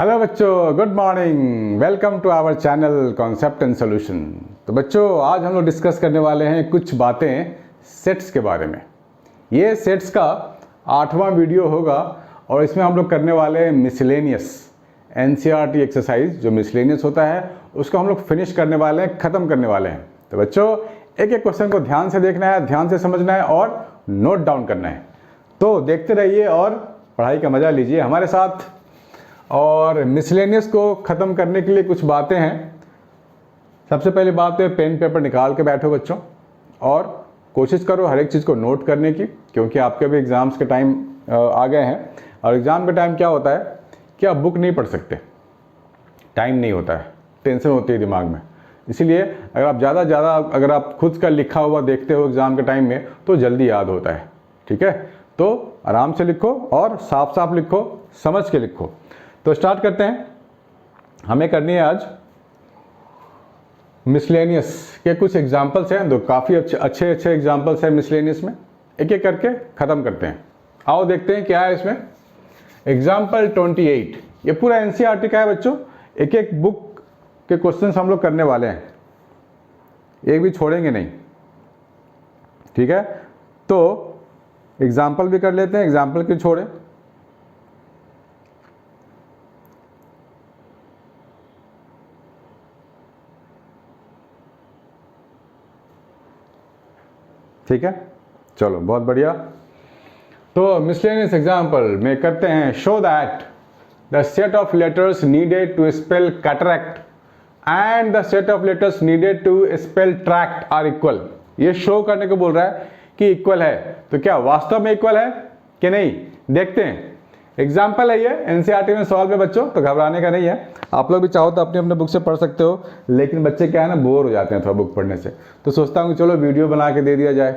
Hello बच्चों, good morning. Welcome to our channel concept and solution. तो बच्चों, आज हम लोग डिस्कस करने वाले हैं कुछ बातें सेट्स के बारे में। ये सेट्स का 8वां वीडियो होगा और इसमें हम लोग करने वाले हैं मिसलेनियस एनसीईआरटी एक्सरसाइज। जो मिसलेनियस होता है उसको हम लोग फिनिश करने वाले हैं, ख़त्म करने वाले हैं। तो बच्चों, एक एक क्वेश्चन को ध्यान से देखना है, ध्यान से समझना है और नोट डाउन करना है। तो देखते रहिए और पढ़ाई का मज़ा लीजिए हमारे साथ। और मिसलेनियस को ख़त्म करने के लिए कुछ बातें हैं। सबसे पहली बात है, पेन पेपर निकाल के बैठो बच्चों और कोशिश करो हर एक चीज़ को नोट करने की, क्योंकि आपके भी एग्ज़ाम्स के टाइम आ गए हैं। और एग्ज़ाम के टाइम क्या होता है कि आप बुक नहीं पढ़ सकते, टाइम नहीं होता है, टेंशन होती है दिमाग में। इसीलिए अगर आप ज़्यादा अगर आप खुद का लिखा हुआ देखते हो एग्ज़ाम के टाइम में तो जल्दी याद होता है। ठीक है, तो आराम से लिखो और साफ साफ लिखो, समझ के लिखो। तो स्टार्ट करते हैं। हमें करनी है आज मिसलेनियस के कुछ एग्जाम्पल्स हैं, तो काफ़ी अच्छे एग्जाम्पल्स हैं मिसलेनियस में। एक एक करके ख़त्म करते हैं। आओ देखते हैं क्या है इसमें। एग्जाम्पल 28, ये पूरा एनसीईआरटी का है बच्चों। एक एक बुक के क्वेश्चंस हम लोग करने वाले हैं, एक भी छोड़ेंगे नहीं। ठीक है, तो एग्जाम्पल भी कर लेते हैं, एग्जाम्पल क्यों छोड़े। ठीक है, चलो बहुत बढ़िया। तो मिसलेनियस एग्जाम्पल में करते हैं, show that the set of letters needed to spell cataract and the set of letters needed to spell tract are equal. ये शो करने को बोल रहा है कि इक्वल है। तो क्या वास्तव में इक्वल है कि नहीं, देखते हैं। एग्जाम्पल है ये, एनसीईआरटी में सॉल्व है बच्चों, तो घबराने का नहीं है। आप लोग भी चाहो तो अपने अपने बुक से पढ़ सकते हो, लेकिन बच्चे क्या है ना, बोर हो जाते हैं थोड़ा बुक पढ़ने से। तो सोचता हूँ कि चलो वीडियो बना के दे दिया जाए।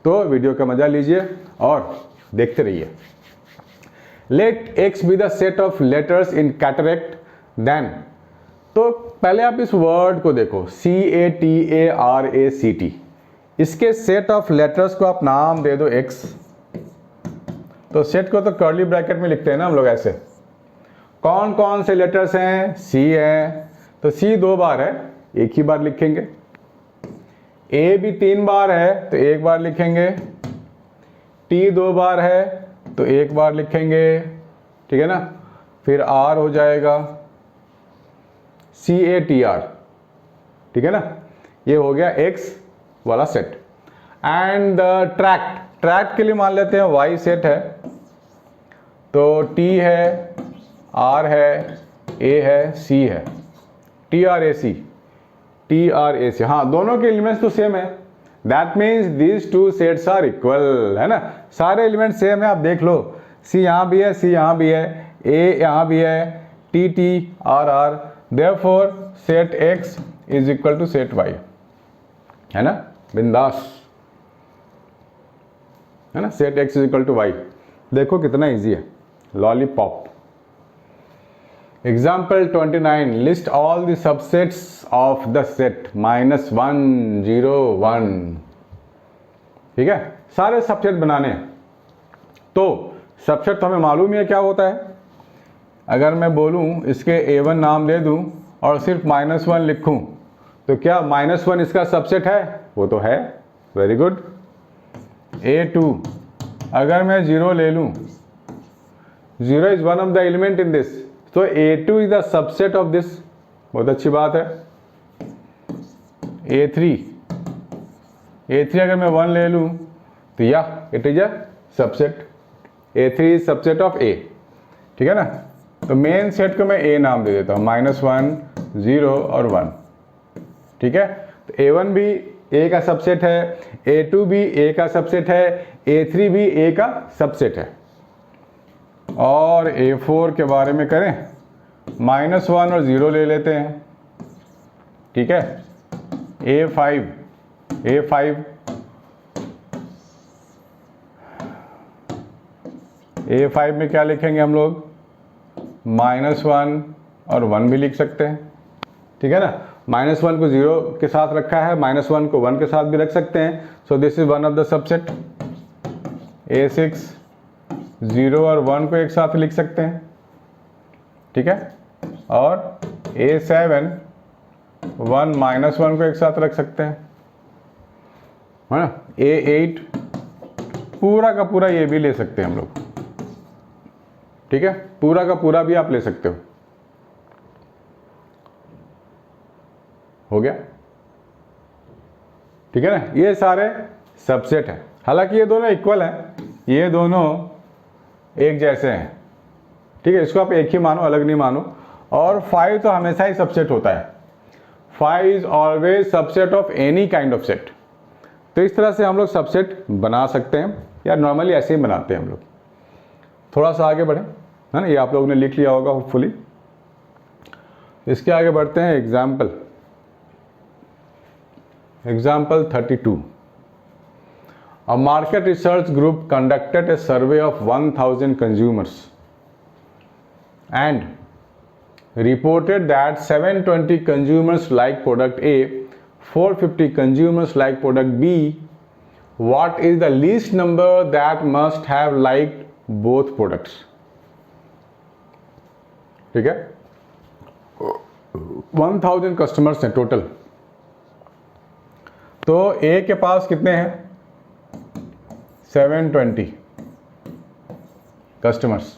तो वीडियो का मजा लीजिए और देखते रहिए। Let X be the set of letters in cataract then. तो पहले आप इस वर्ड को देखो, CATARACT। इसके सेट ऑफ लेटर्स को आप नाम दे दो एक्स। तो सेट को तो कर्ली ब्रैकेट में लिखते हैं ना हम लोग ऐसे। कौन कौन से लेटर्स हैं, सी है, तो सी 2 बार है, एक ही बार लिखेंगे। ए भी 3 बार है तो एक बार लिखेंगे। टी 2 बार है तो एक बार लिखेंगे। ठीक है ना, फिर आर हो जाएगा, CATR। ठीक है ना, ये हो गया एक्स वाला सेट। एंड ट्रैक्ट के लिए मान लेते हैं वाई सेट है, तो टी है, आर है, ए है, सी है, TRAC। हाँ, दोनों के एलिमेंट्स तो सेम है। That means these two sets are equal, है ना। सारे एलिमेंट सेम है, आप देख लो। सी यहाँ भी है, सी यहाँ भी है, ए यहाँ भी है, T R R. Therefore set X is equal to set Y, है ना, बिंदास, है ना। Set X is equal to Y, देखो कितना इजी है, lollipop. Example 29, list all the subsets of the set -1 0 1। ठीक है, सारे सबसेट बनाने हैं। तो सबसेट तो हमें मालूम ही है क्या होता है। अगर मैं बोलूं इसके A1 नाम दे दूं और सिर्फ -1 लिखूं, तो क्या -1 इसका सबसेट है? वो तो है, वेरी गुड। A2 अगर मैं 0 ले लूं, 0 is one of the element in this, तो A2 is the subset of this, बहुत अच्छी बात है। A3 अगर मैं 1 ले लूं तो या it is a subset. A3 is subset of A। ठीक है ना, तो मेन सेट को मैं A नाम दे देता हूँ, -1 0 और 1। ठीक है, तो A1 भी A का सबसेट है, A2 भी A का सबसेट है, A3 भी A का सबसेट है। और A4 के बारे में करें, -1 और 0 ले लेते हैं। ठीक है, A5 में क्या लिखेंगे हम लोग, -1 और 1 भी लिख सकते हैं। ठीक है ना, -1 को 0 के साथ रखा है, -1 को 1 के साथ भी रख सकते हैं। So this is one of the subset. A6 0 और 1 को एक साथ लिख सकते हैं। ठीक है, और A7 1 -1 को एक साथ रख सकते हैं, है ना। A8 पूरा का पूरा ये भी ले सकते हैं हम लोग, ठीक है, पूरा का पूरा भी आप ले सकते हो गया, ठीक है ना। ये सारे सबसेट हैं, हालांकि ये दोनों इक्वल हैं, ये दोनों एक जैसे हैं, ठीक है, इसको आप एक ही मानो, अलग नहीं मानो। और 5 तो हमेशा ही सबसेट होता है, 5 is always subset of any kind of set. तो इस तरह से हम लोग सबसेट बना सकते हैं, या नॉर्मली ऐसे ही बनाते हैं हम लोग। थोड़ा सा आगे बढ़ें, है ना, ये आप लोगों ने लिख लिया होगा होपफुली। इसके आगे बढ़ते हैं। Example 32। A market research group conducted a survey of 1000 consumers and reported that 720 consumers like product A, 450 consumers like product B. What is the least number that must have liked both products? ठीक है, 1000 customers हैं total. तो A के पास कितने हैं? 720 customers.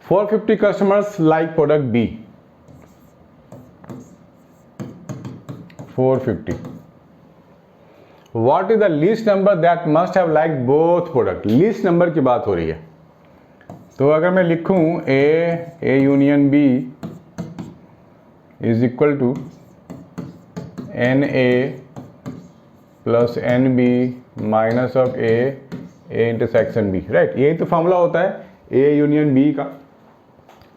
450 customers like product B, 450। What is the least number that must have like both product? Least number की बात हो रही है। तो अगर मैं लिखूं A union B is equal to N A plus N B minus of A intersection B, right. यही तो फॉर्मूला होता है ए यूनियन बी का।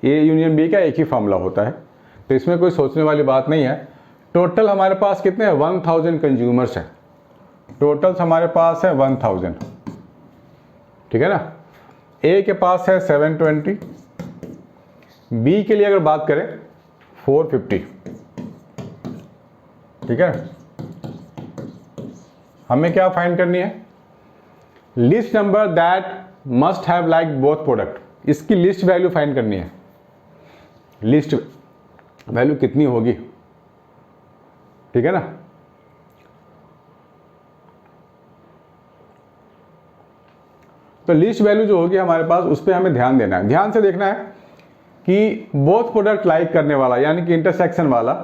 ए यूनियन बी का एक ही फॉर्मूला होता है, तो इसमें कोई सोचने वाली बात नहीं है। टोटल हमारे पास कितने हैं? 1000 कंज्यूमर्स हैं। टोटल हमारे पास है 1000, ठीक है ना। ए के पास है 720, बी के लिए अगर बात करें 450, ठीक है। हमें क्या फाइंड करनी है? List number that must have like both product. इसकी लिस्ट वैल्यू फाइंड करनी है। लिस्ट वैल्यू कितनी होगी, ठीक है ना। तो लिस्ट वैल्यू जो होगी हमारे पास, उस पर हमें ध्यान देना है। ध्यान से देखना है कि बोथ प्रोडक्ट लाइक करने वाला यानी कि इंटरसेक्शन वाला,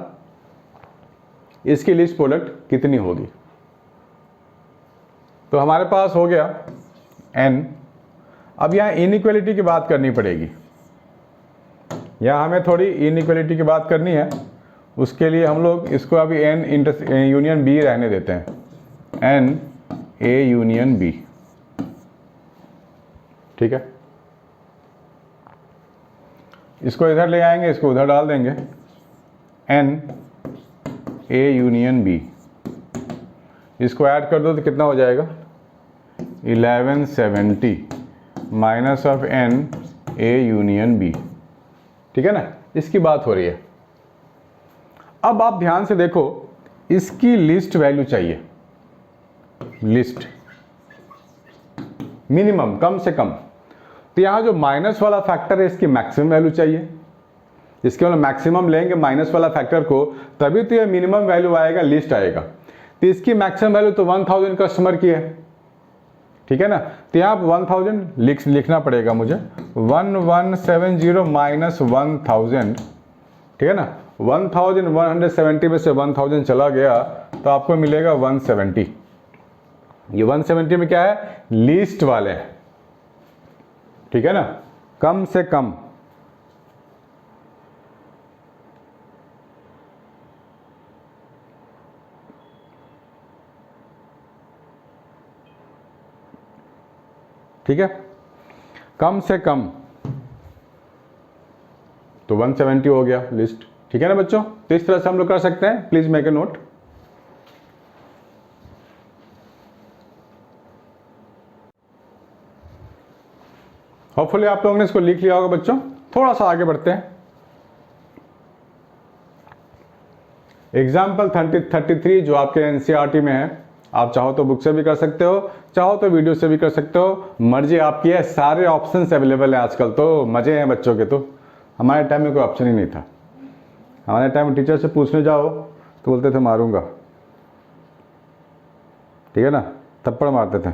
इसकी लिस्ट प्रोडक्ट कितनी होगी। तो हमारे पास हो गया n। अब यहाँ इनइक्वालिटी की बात करनी पड़ेगी, यहाँ हमें थोड़ी इनइक्वालिटी की बात करनी है। उसके लिए हम लोग इसको अभी n यूनियन b रहने देते हैं, n a यूनियन b, ठीक है। इसको इधर ले आएंगे, इसको उधर डाल देंगे, n a यूनियन b। इसको ऐड कर दो तो कितना हो जाएगा? 1170 minus of n a union b, ठीक है ना। इसकी बात हो रही है। अब आप ध्यान से देखो, इसकी लिस्ट वैल्यू चाहिए, लिस्ट मिनिमम, कम से कम। तो यहाँ जो माइनस वाला फैक्टर है, इसकी मैक्सिमम वैल्यू चाहिए। इसके मतलब मैक्सिमम लेंगे माइनस वाला फैक्टर को, तभी तो ये मिनिमम वैल्यू आएगा, लिस्ट आएगा। तो इसकी मैक्सिमम वैल्यू तो 1000 कस्टमर की है, ठीक है ना। तो यहाँ 1000 लिखना पड़ेगा मुझे, 1170 माइनस 1000, ठीक है ना। 1170 में से 1000 चला गया तो आपको मिलेगा 170। ये 170 में क्या है? लीस्ट वाले हैं, ठीक है ना, कम से कम। ठीक है, कम से कम। तो 170 हो गया लिस्ट, ठीक है ना बच्चों। तो इस तरह से हम लोग कर सकते हैं। Please make a note. Hopefully आप लोगों ने इसको लिख लिया होगा बच्चों। थोड़ा सा आगे बढ़ते हैं। एग्जाम्पल 33 जो आपके एनसीईआरटी में है, आप चाहो तो बुक से भी कर सकते हो, चाहो तो वीडियो से भी कर सकते हो, मर्जी आपकी है। सारे ऑप्शंस अवेलेबल हैं आजकल, तो मजे हैं बच्चों के। तो हमारे टाइम में कोई ऑप्शन ही नहीं था। हमारे टाइम में टीचर से पूछने जाओ तो बोलते थे मारूंगा, ठीक है ना, थप्पड़ मारते थे।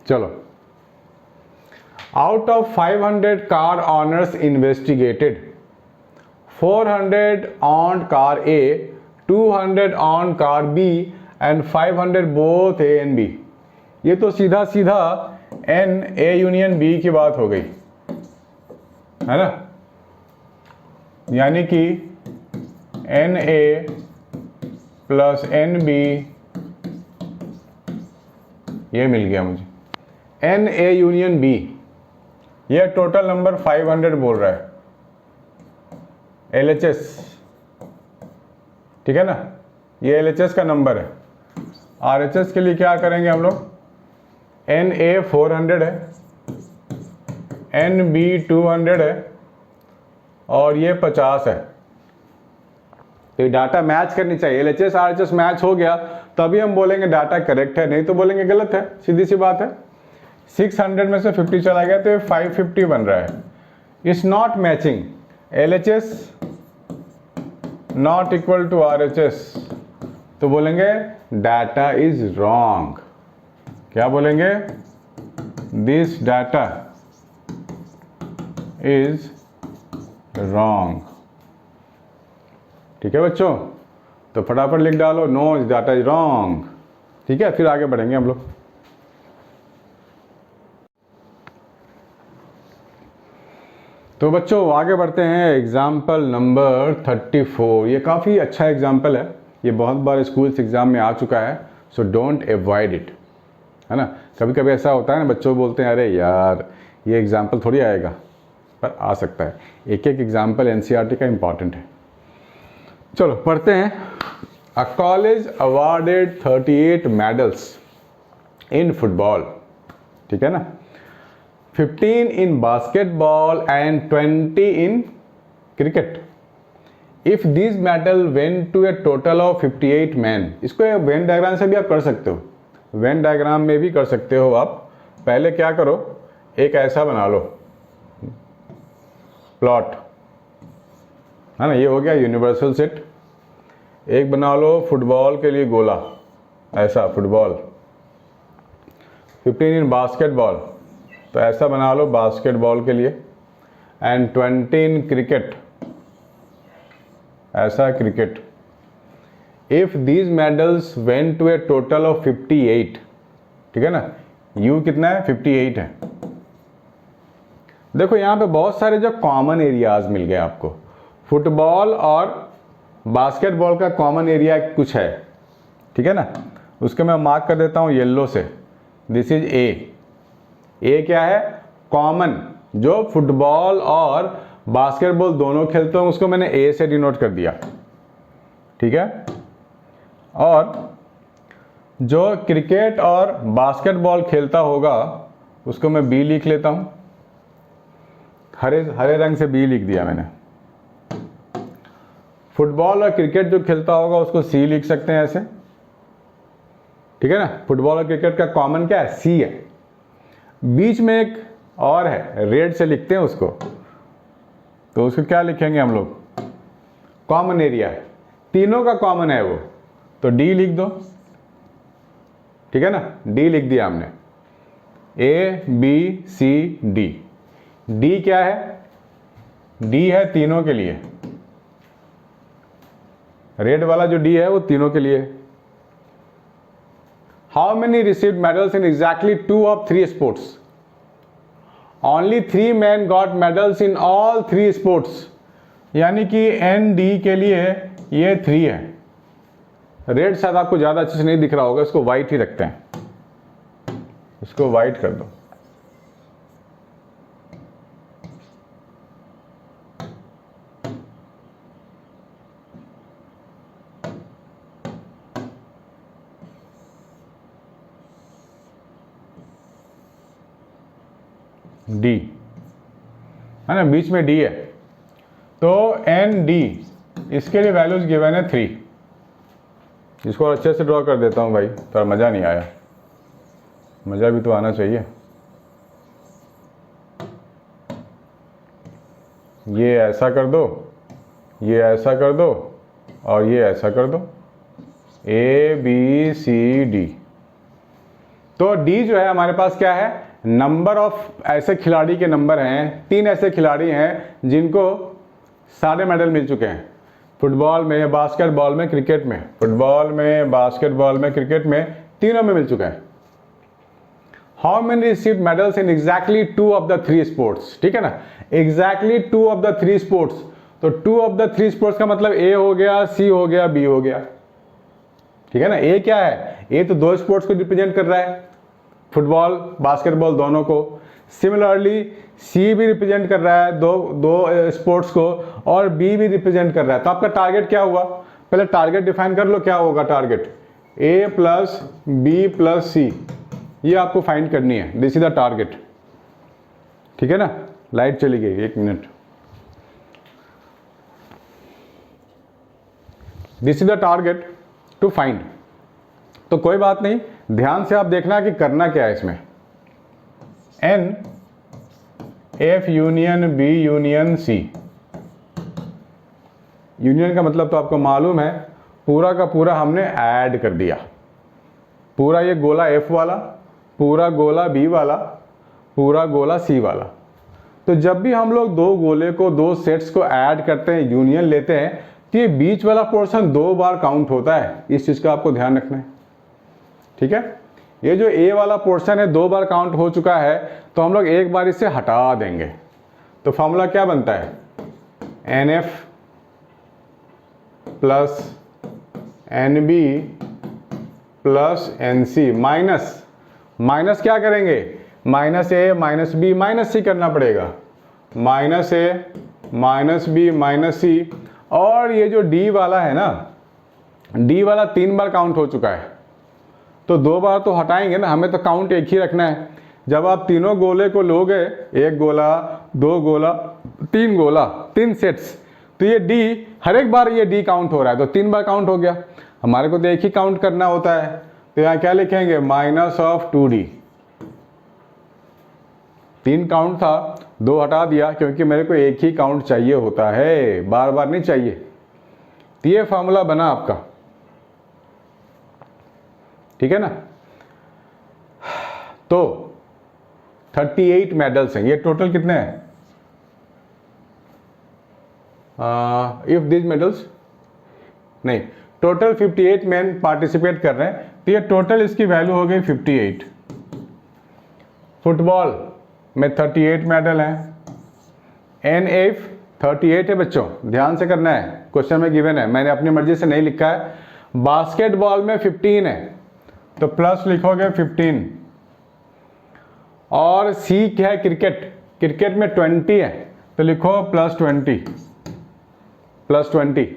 चलो, out of 500 car owners investigated, 400 on car A, 200 on car B and 500 both A and B. ये तो सीधा सीधा एन ए यूनियन बी की बात हो गई, है ना। यानी कि N A plus N B, ये मिल गया मुझे, एन ए यूनियन बी। ये टोटल नंबर 500 बोल रहा है, LHS, ठीक है ना। ये LHS का नंबर है। RHS के लिए क्या करेंगे हम लोग, NA 400 है, NB 200 है और ये 50 है। तो ये डाटा मैच करनी चाहिए। LHS RHS मैच हो गया तभी हम बोलेंगे डाटा करेक्ट है, नहीं तो बोलेंगे गलत है, सीधी सी बात है। 600 में से 50 चला गया तो ये 550 बन रहा है। It's not matching, LHS not equal to RHS, तो बोलेंगे डाटा इज रॉन्ग। क्या बोलेंगे, दिस डाटा इज रॉन्ग। ठीक है बच्चों, तो फटाफट लिख डालो, नो इस डाटा इज रॉन्ग। ठीक है, फिर आगे बढ़ेंगे हम लोग। तो बच्चों आगे बढ़ते हैं, एग्जाम्पल नंबर 34। ये काफ़ी अच्छा एग्जाम्पल है, ये बहुत बार स्कूल्स एग्ज़ाम में आ चुका है, सो डोंट अवॉइड इट, है ना। कभी कभी ऐसा होता है ना, बच्चों बोलते हैं अरे यार ये एग्जाम्पल थोड़ी आएगा, पर आ सकता है। एक एक एग्जाम्पल NCERT का इम्पॉर्टेंट है। चलो पढ़ते हैं। A college awarded 38 medals in football, ठीक है ना, 15 in basketball and 20 in cricket. If these medal went to a total of 58 men, इसको वेन डायग्राम से भी आप कर सकते हो, वेन डायग्राम में भी कर सकते हो आप। पहले क्या करो, एक ऐसा बना लो प्लॉट, है ना, ये हो गया यूनिवर्सल सेट। एक बना लो फुटबॉल के लिए गोला, ऐसा फुटबॉल। 15 in बास्केटबॉल, तो ऐसा बना लो बास्केटबॉल के लिए। एंड 20 in क्रिकेट, ऐसा cricket. If these medals went to a total of 58, ठीक है ना, यू कितना है 58 है। देखो यहाँ पे बहुत सारे जो कॉमन एरियाज मिल गए आपको, फुटबॉल और बास्केटबॉल का कॉमन एरिया कुछ है, ठीक है ना। उसको मैं मार्क कर देता हूँ येलो से, दिस इज ए क्या है, कॉमन, जो फुटबॉल और बास्केटबॉल दोनों खेलते हैं उसको मैंने ए से डिनोट कर दिया, ठीक है। और जो क्रिकेट और बास्केटबॉल खेलता होगा उसको मैं बी लिख लेता हूं, हरे रंग से बी लिख दिया मैंने। फुटबॉल और क्रिकेट जो खेलता होगा उसको सी लिख सकते हैं ऐसे, ठीक है ना। फुटबॉल और क्रिकेट का कॉमन क्या है, सी है। बीच में एक और है, रेड से लिखते हैं उसको, तो उसको क्या लिखेंगे हम लोग, कॉमन एरिया, तीनों का कॉमन है वो, तो डी लिख दो, ठीक है ना। डी लिख दिया हमने, ABCD। डी क्या है, डी है तीनों के लिए, रेड वाला जो डी है वो तीनों के लिए। How many received medals in exactly 2 of 3 sports? Only 3 men got medals in all 3 sports. यानी कि ND के लिए ये 3 है। रेड शायद आपको ज़्यादा अच्छे से नहीं दिख रहा होगा, इसको वाइट ही रखते हैं, इसको वाइट कर दो। डी है ना, बीच में डी है, तो ND इसके लिए वैल्यूज गिवन है 3। इसको और अच्छे से ड्रॉ कर देता हूँ भाई, पर मज़ा नहीं आया, मज़ा भी तो आना चाहिए। ये ऐसा कर दो, ये ऐसा कर दो और ये ऐसा कर दो, ABCD। तो D जो है हमारे पास क्या है, नंबर ऑफ ऐसे खिलाड़ी के नंबर हैं, 3 ऐसे खिलाड़ी हैं जिनको सारे मेडल मिल चुके हैं, फुटबॉल में, बास्केटबॉल में, क्रिकेट में, फुटबॉल में, बास्केटबॉल में, क्रिकेट में, तीनों में मिल चुका है। How many received medals in exactly 2 of the 3 sports, ठीक है ना, एग्जैक्टली 2 ऑफ द 3 स्पोर्ट्स। तो 2 ऑफ द 3 स्पोर्ट्स का मतलब A हो गया, C हो गया, B हो गया, ठीक है ना। A क्या है, A तो 2 स्पोर्ट्स को रिप्रेजेंट कर रहा है, फुटबॉल बास्केटबॉल दोनों को। सिमिलरली C भी रिप्रेजेंट कर रहा है दो स्पोर्ट्स को, और B भी रिप्रेजेंट कर रहा है। तो आपका टारगेट क्या हुआ, पहले टारगेट डिफाइन कर लो, क्या होगा target, A plus B plus C, ये आपको फाइंड करनी है, दिस इज द टारगेट, ठीक है ना। लाइट चली गई, 1 minute. This is the target to find. तो कोई बात नहीं, ध्यान से आप देखना कि करना क्या है इसमें। N F union B union C, union का मतलब तो आपको मालूम है, पूरा का पूरा हमने ऐड कर दिया, पूरा ये गोला F वाला, पूरा गोला B वाला, पूरा गोला C वाला। तो जब भी हम लोग 2 गोले को, 2 सेट्स को ऐड करते हैं, यूनियन लेते हैं, तो ये बीच वाला पोर्शन 2 बार काउंट होता है, इस चीज़ का आपको ध्यान रखना है, ठीक है। ये जो A वाला पोर्शन है 2 बार काउंट हो चुका है, तो हम लोग एक बार इसे हटा देंगे। तो फॉर्मूला क्या बनता है, NF plus NB plus NC minus क्या करेंगे, -A minus B minus C करना पड़ेगा, -A minus B minus C। और ये जो D वाला है ना, D वाला 3 बार काउंट हो चुका है, तो 2 बार तो हटाएंगे ना, हमें तो काउंट एक ही रखना है। जब आप तीनों गोले को लोगे, 1 गोला, 2 गोला, 3 गोला, 3 सेट्स, तो ये D हर एक बार ये D काउंट हो रहा है, तो 3 बार काउंट हो गया। हमारे को तो एक ही काउंट करना होता है, तो यहाँ क्या लिखेंगे, -2D। 3 काउंट था, 2 हटा दिया, क्योंकि मेरे को एक ही काउंट चाहिए होता है, बार बार नहीं चाहिए। तो ये फॉर्मूला बना आपका, ठीक है ना। तो 38 मेडल्स हैं, ये टोटल कितने हैं, इफ दिस मेडल्स नहीं, टोटल 58 मैन पार्टिसिपेट कर रहे हैं, तो ये टोटल इसकी वैल्यू हो गई 58। फुटबॉल में 38 मेडल हैं, NF 38 है बच्चों, ध्यान से करना है, क्वेश्चन में गिवन है, मैंने अपनी मर्जी से नहीं लिखा है। बास्केटबॉल में 15 है, तो प्लस लिखोगे 15। और C क्या है, क्रिकेट में 20 है, तो लिखो +20।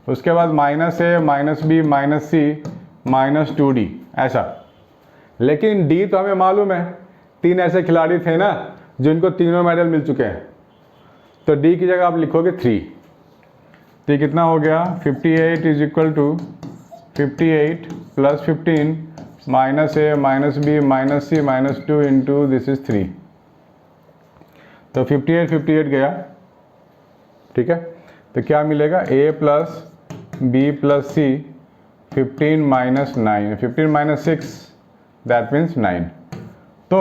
उसके बाद -A minus B minus C -2D, ऐसा। लेकिन D तो हमें मालूम है, 3 ऐसे खिलाड़ी थे ना जिनको तीनों मेडल मिल चुके हैं, तो D की जगह आप लिखोगे 3। तो कितना हो गया, 58 is equal to 58 + 15 -A minus B minus C -2 into this is 3। तो 58 गया, ठीक है। तो क्या मिलेगा, A plus B plus C, 15 - 9, 15 - 6 that means 9। तो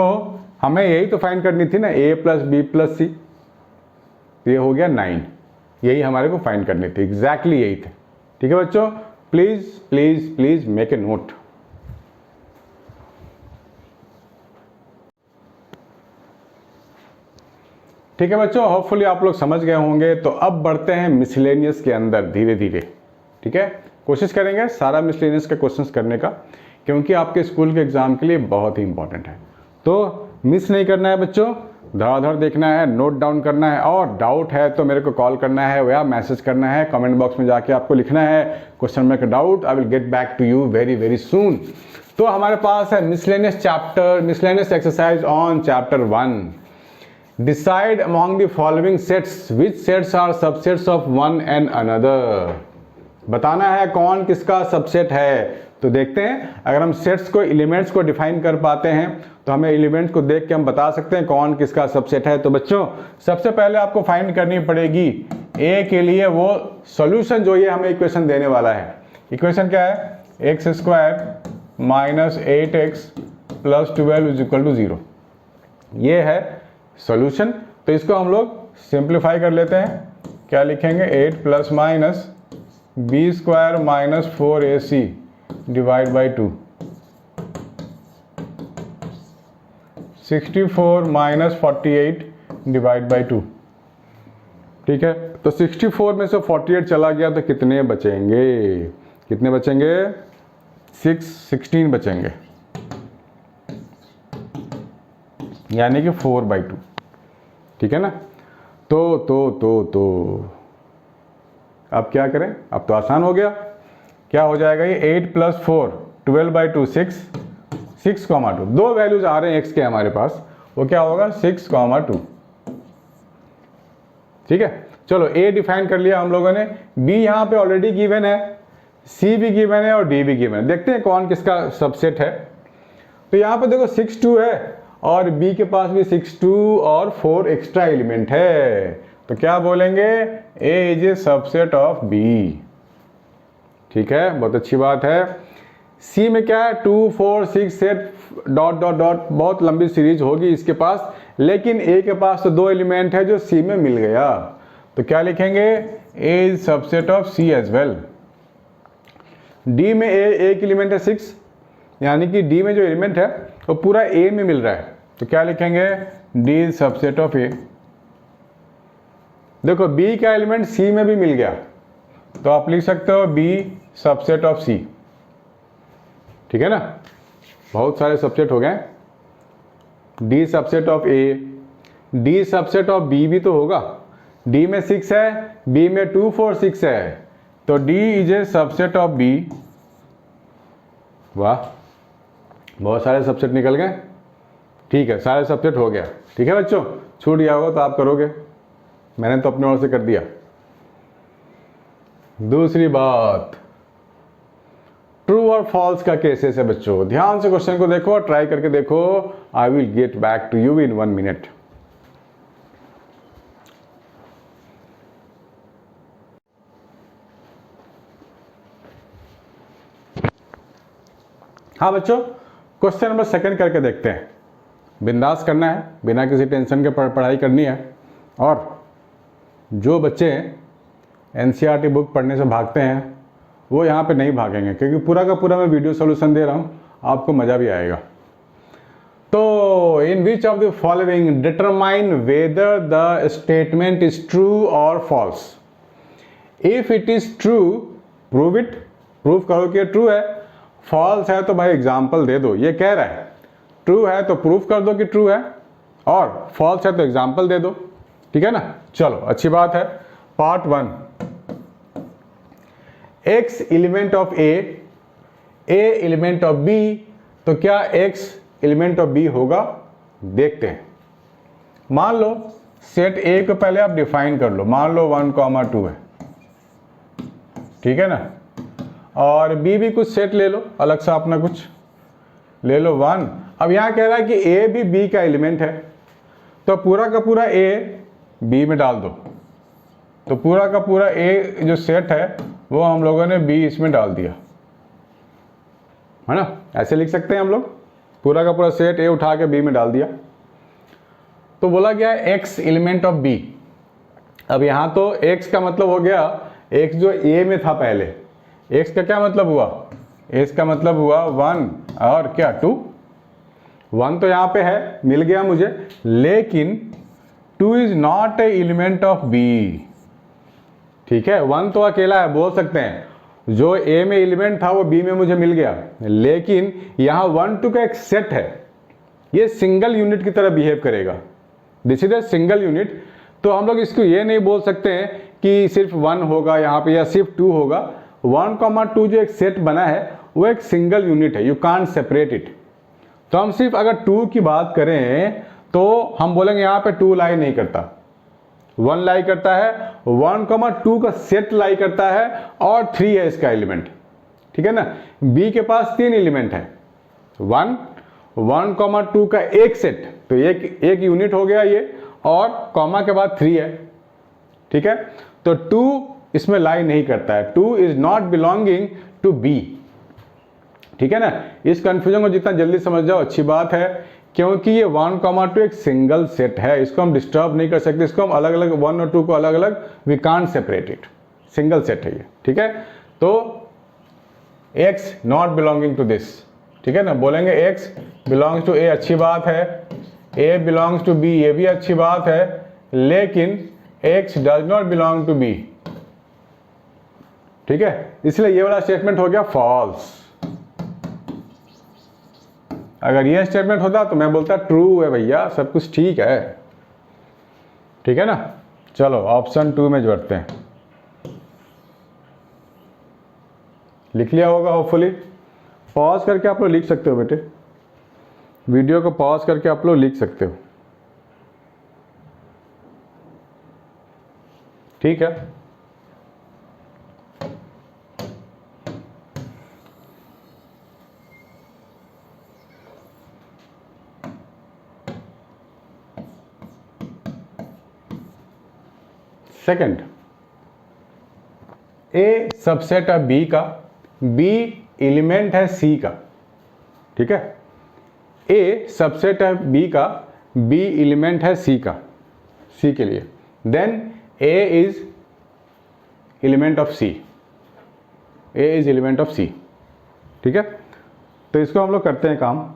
हमें यही तो फाइंड करनी थी ना, A plus B plus C, ये हो गया 9, यही हमारे को फाइंड करनी थी, एग्जैक्टली यही थे, ठीक है बच्चों। Please please please make a note. ठीक है बच्चों, होपफुली आप लोग समझ गए होंगे। तो अब बढ़ते हैं मिसलेनियस के अंदर धीरे धीरे, ठीक है। कोशिश करेंगे सारा मिसलेनियस के क्वेश्चंस करने का, क्योंकि आपके स्कूल के एग्जाम के लिए बहुत ही इंपॉर्टेंट है। तो मिस नहीं करना है बच्चों, धड़ाधड़ देखना है, नोट डाउन करना है, और डाउट है तो मेरे को कॉल करना है या मैसेज करना है, कमेंट बॉक्स में जाके आपको लिखना है question mark doubt, I will get back to you very very soon. तो हमारे पास है miscellaneous chapter, miscellaneous exercise on chapter 1। Decide among the following sets which sets are subsets of one and another. बताना है कौन किसका subset है। तो देखते हैं, अगर हम सेट्स को, एलिमेंट्स को डिफाइन कर पाते हैं तो हमें एलिमेंट्स को देख के हम बता सकते हैं कौन किसका सबसेट है। तो बच्चों सबसे पहले आपको फाइंड करनी पड़ेगी ए के लिए वो सॉल्यूशन जो ये हमें इक्वेशन देने वाला है। इक्वेशन क्या है? X square minus 8x plus 12 is equal to 0। ये है सॉल्यूशन। तो इसको हम लोग सिंप्लीफाई कर लेते हैं। क्या लिखेंगे? 8 plus minus B square minus 4ac divide by 2, 64 minus 48 divide by 2। ठीक है, तो 64 में से 48 चला गया तो कितने बचेंगे? कितने बचेंगे? 16 बचेंगे, यानी कि 4/2। ठीक है ना? तो अब क्या करें? अब तो आसान हो गया। क्या हो जाएगा ये? 8 प्लस 4 12/2 6,2। दो वैल्यूज आ रहे हैं x के हमारे पास, वो क्या होगा? 6,2। ठीक है, चलो a डिफाइन कर लिया हम लोगों ने, b यहाँ पे ऑलरेडी गिवन है, c भी गिवन है और d भी गिवन है। देखते हैं कौन किसका सबसेट है। तो यहाँ पे देखो 6,2 है और b के पास भी 6,2 और 4 एक्स्ट्रा एलिमेंट है। तो क्या बोलेंगे? a is a subset of b। ठीक है, बहुत अच्छी बात है। C में क्या है? 2 4 6 7 डॉट डॉट डॉट, बहुत लंबी सीरीज होगी इसके पास, लेकिन A के पास तो 2 एलिमेंट है जो C में मिल गया। तो क्या लिखेंगे? A is subset of C as well. D में एक एलिमेंट है 6, यानी कि D में जो एलिमेंट है वो पूरा A में मिल रहा है। तो क्या लिखेंगे? D is subset of A। देखो B का एलिमेंट C में भी मिल गया, तो आप लिख सकते हो B सबसेट ऑफ C। ठीक है ना? बहुत सारे सबसेट हो गए। D subset of A, D subset of B भी तो होगा। D में 6 है, B में 2 4 6 है, तो D is a subset of B। वाह, बहुत सारे सबसेट निकल गए। ठीक है, सारे सबसेट हो गया। ठीक है बच्चों, छूट गया होगा तो आप करोगे, मैंने तो अपने ओर से कर दिया। दूसरी बात, ट्रू और फॉल्स का केसेस है बच्चों। ध्यान से क्वेश्चन को देखो और ट्राई करके देखो। I will get back to you in 1 minute. हाँ बच्चों, क्वेश्चन नंबर 2 करके देखते हैं। बिंदास करना है, बिना किसी टेंशन के पढ़ाई करनी है। और जो बच्चे एनसीईआरटी बुक पढ़ने से भागते हैं वो यहाँ पे नहीं भागेंगे, क्योंकि पूरा का पूरा मैं वीडियो सॉल्यूशन दे रहा हूँ, आपको मज़ा भी आएगा। तो in which of the following determine whether the statement is true और false. If it is true prove it, proof करो कि ट्रू है। फॉल्स है तो भाई एग्जाम्पल दे दो। ये कह रहा है ट्रू है तो प्रूफ कर दो कि ट्रू है, और फॉल्स है तो एग्जाम्पल दे दो। ठीक है ना? चलो अच्छी बात है। Part 1, x element of A element of B, तो क्या x एलिमेंट ऑफ B होगा? देखते हैं। मान लो सेट A को पहले आप डिफाइन कर लो, मान लो 1, 2 है। ठीक है ना? और B भी कुछ सेट ले लो, अलग सा अपना कुछ ले लो 1। अब यहाँ कह रहा है कि A भी B का एलिमेंट है, तो पूरा का पूरा A B में डाल दो। तो पूरा का पूरा A जो सेट है वो हम लोगों ने B इसमें डाल दिया, है ना? ऐसे लिख सकते हैं हम लोग, पूरा का पूरा सेट A उठा के B में डाल दिया। तो बोला गया x एलिमेंट ऑफ B। अब यहाँ तो x का मतलब हो गया x जो A में था पहले। x का क्या मतलब हुआ? x का मतलब हुआ 1 और क्या 2। 1 तो यहाँ पे है, मिल गया मुझे, लेकिन 2 is not A element of B। ठीक है, 1 तो अकेला है, बोल सकते हैं जो A में एलिमेंट था वो B में मुझे मिल गया, लेकिन यहाँ 1 2 का एक सेट है, ये सिंगल यूनिट की तरह बिहेव करेगा। This is a single unit. तो हम लोग इसको ये नहीं बोल सकते हैं कि सिर्फ 1 होगा यहाँ पे या सिर्फ 2 होगा। 1, 2 जो एक सेट बना है वो एक सिंगल यूनिट है, यू कांट सेपरेट इट। तो हम सिर्फ अगर 2 की बात करें तो हम बोलेंगे यहाँ पे 2 लाई नहीं करता, 1 लाई करता है, 1,2 का सेट लाई करता है और 3 है इसका एलिमेंट, ठीक है ना। बी के पास 3 एलिमेंट है, 1, 1,2 का एक सेट, तो एक यूनिट हो गया ये, और कॉमा के बाद 3 है, ठीक है। तो 2 इसमें लाई नहीं करता है, 2 is not belonging to B, ठीक है ना। इस कंफ्यूजन को जितना जल्दी समझ जाओ अच्छी बात है, क्योंकि ये 1,2 एक सिंगल सेट है, इसको हम डिस्टर्ब नहीं कर सकते, इसको हम अलग अलग 1 और 2 को अलग अलग we can't separate it, single set है ये, ठीक है। तो x not belonging to this, ठीक है ना। बोलेंगे x बिलोंग्स टू a, अच्छी बात है, a बिलोंग्स टू b, ये भी अच्छी बात है, लेकिन x does not belong to b, ठीक है। इसलिए ये वाला स्टेटमेंट हो गया फॉल्स। अगर ये स्टेटमेंट होता तो मैं बोलता ट्रू है भैया, सब कुछ ठीक है, ठीक है ना। चलो ऑप्शन 2 में जोड़ते हैं, लिख लिया होगा होपफुली। पॉज करके आप लोग लिख सकते हो बेटे, वीडियो को पॉज करके आप लोग लिख सकते हो, ठीक है। सेकंड, ए सबसेट है बी का, बी एलिमेंट है सी का, ठीक है। ए सबसेट है बी का, बी एलिमेंट है सी का, सी के लिए, then A is element of C, A is element of C, ठीक है। तो इसको हम लोग करते हैं काम।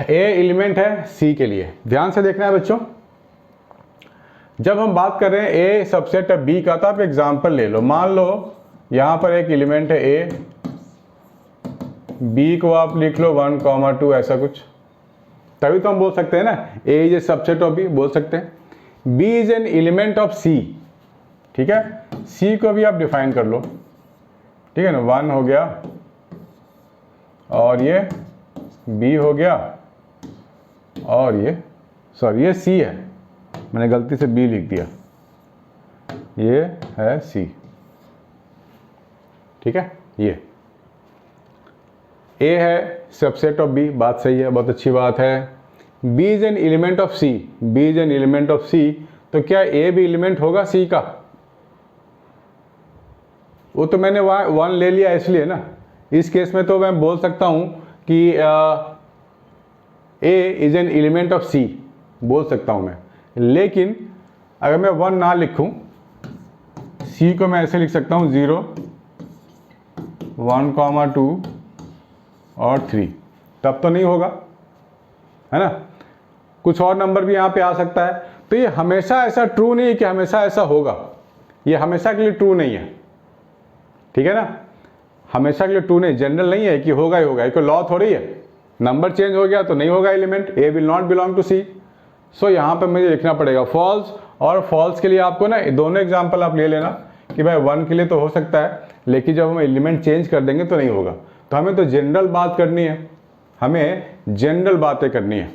ए एलिमेंट है सी के लिए, ध्यान से देखना है बच्चों। जब हम बात कर रहे हैं ए सबसेट है बी का, तो आप एग्जांपल ले लो, मान लो यहां पर एक एलिमेंट है ए, बी को आप लिख लो 1,2 ऐसा कुछ, तभी तो हम बोल सकते हैं ना A is a subset of B, बोल सकते हैं। B is an element of C, ठीक है। सी को भी आप डिफाइन कर लो, ठीक है ना, 1 हो गया और ये बी हो गया और ये सॉरी ये सी है, मैंने गलती से बी लिख दिया, ये है सी, ठीक है। ये ए है सबसेट ऑफ बी, बात सही है, बहुत अच्छी बात है। B is an element of C, B is an element of C, तो क्या ए भी एलिमेंट होगा सी का? वो तो मैंने वहाँ 1 ले लिया इसलिए ना, इस केस में तो मैं बोल सकता हूँ कि ए इज एन एलिमेंट ऑफ सी, बोल सकता हूँ मैं। लेकिन अगर मैं 1 ना लिखूँ, सी को मैं ऐसे लिख सकता हूँ 0, 1,2 और 3, तब तो नहीं होगा, है ना। कुछ और नंबर भी यहाँ पे आ सकता है, तो ये हमेशा ऐसा ट्रू नहीं है कि हमेशा ऐसा होगा, ये हमेशा के लिए ट्रू नहीं है, ठीक है ना। हमेशा के लिए ट्रू नहीं, जनरल नहीं है कि होगा ही होगा, कोई लॉ थोड़ी है, नंबर चेंज हो गया तो नहीं होगा element, A will not belong to C. So यहाँ पे मुझे लिखना पड़ेगा फॉल्स, और फॉल्स के लिए आपको ना दोनों एग्जाम्पल आप ले लेना कि भाई 1 के लिए तो हो सकता है, लेकिन जब हम एलिमेंट चेंज कर देंगे तो नहीं होगा। तो हमें तो जनरल बात करनी है, हमें जनरल बातें करनी है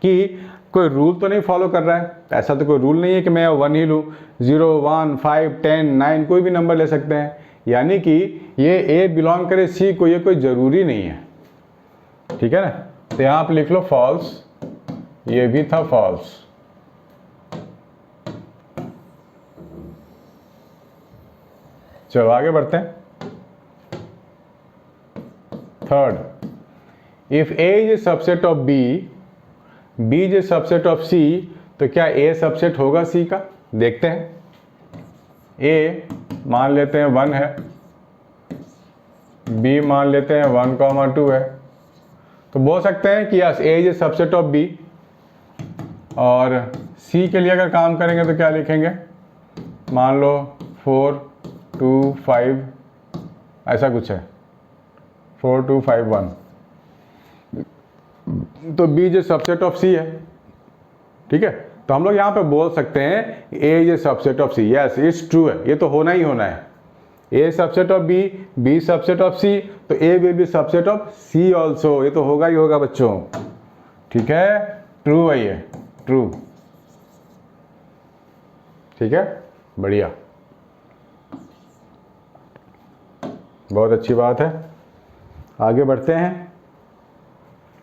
कि कोई रूल तो नहीं फॉलो कर रहा है। ऐसा तो कोई रूल नहीं है कि मैं 1 ही लूँ, 0, 1, 5, 10, 9 कोई भी नंबर ले सकते हैं, यानी कि ये ए बिलोंग करे सी को, ये कोई ज़रूरी नहीं है, ठीक है ना। तो यहाँ आप लिख लो फॉल्स, ये भी था फॉल्स। चलो आगे बढ़ते हैं। Third, if A is a subset of B, B is a subset of C, तो क्या ए सबसेट होगा सी का? देखते हैं। ए मान लेते हैं 1 है, बी मान लेते हैं 1,2 है, तो बोल सकते हैं कि yes A is a subset of B. और सी के लिए अगर काम करेंगे तो क्या लिखेंगे, मान लो 4, 2, 5 ऐसा कुछ है, 4, 2, 5, 1, तो B is a subset of C है, ठीक है। तो हम लोग यहाँ पे बोल सकते हैं A is a subset of C, yes it's true है, ये तो होना ही होना है। A subset of B, B subset of C, तो A will be subset of C also, ये तो होगा ही होगा बच्चों, ठीक है, ट्रू वही है, ट्रू। ठीक है, बढ़िया, बहुत अच्छी बात है। आगे बढ़ते हैं।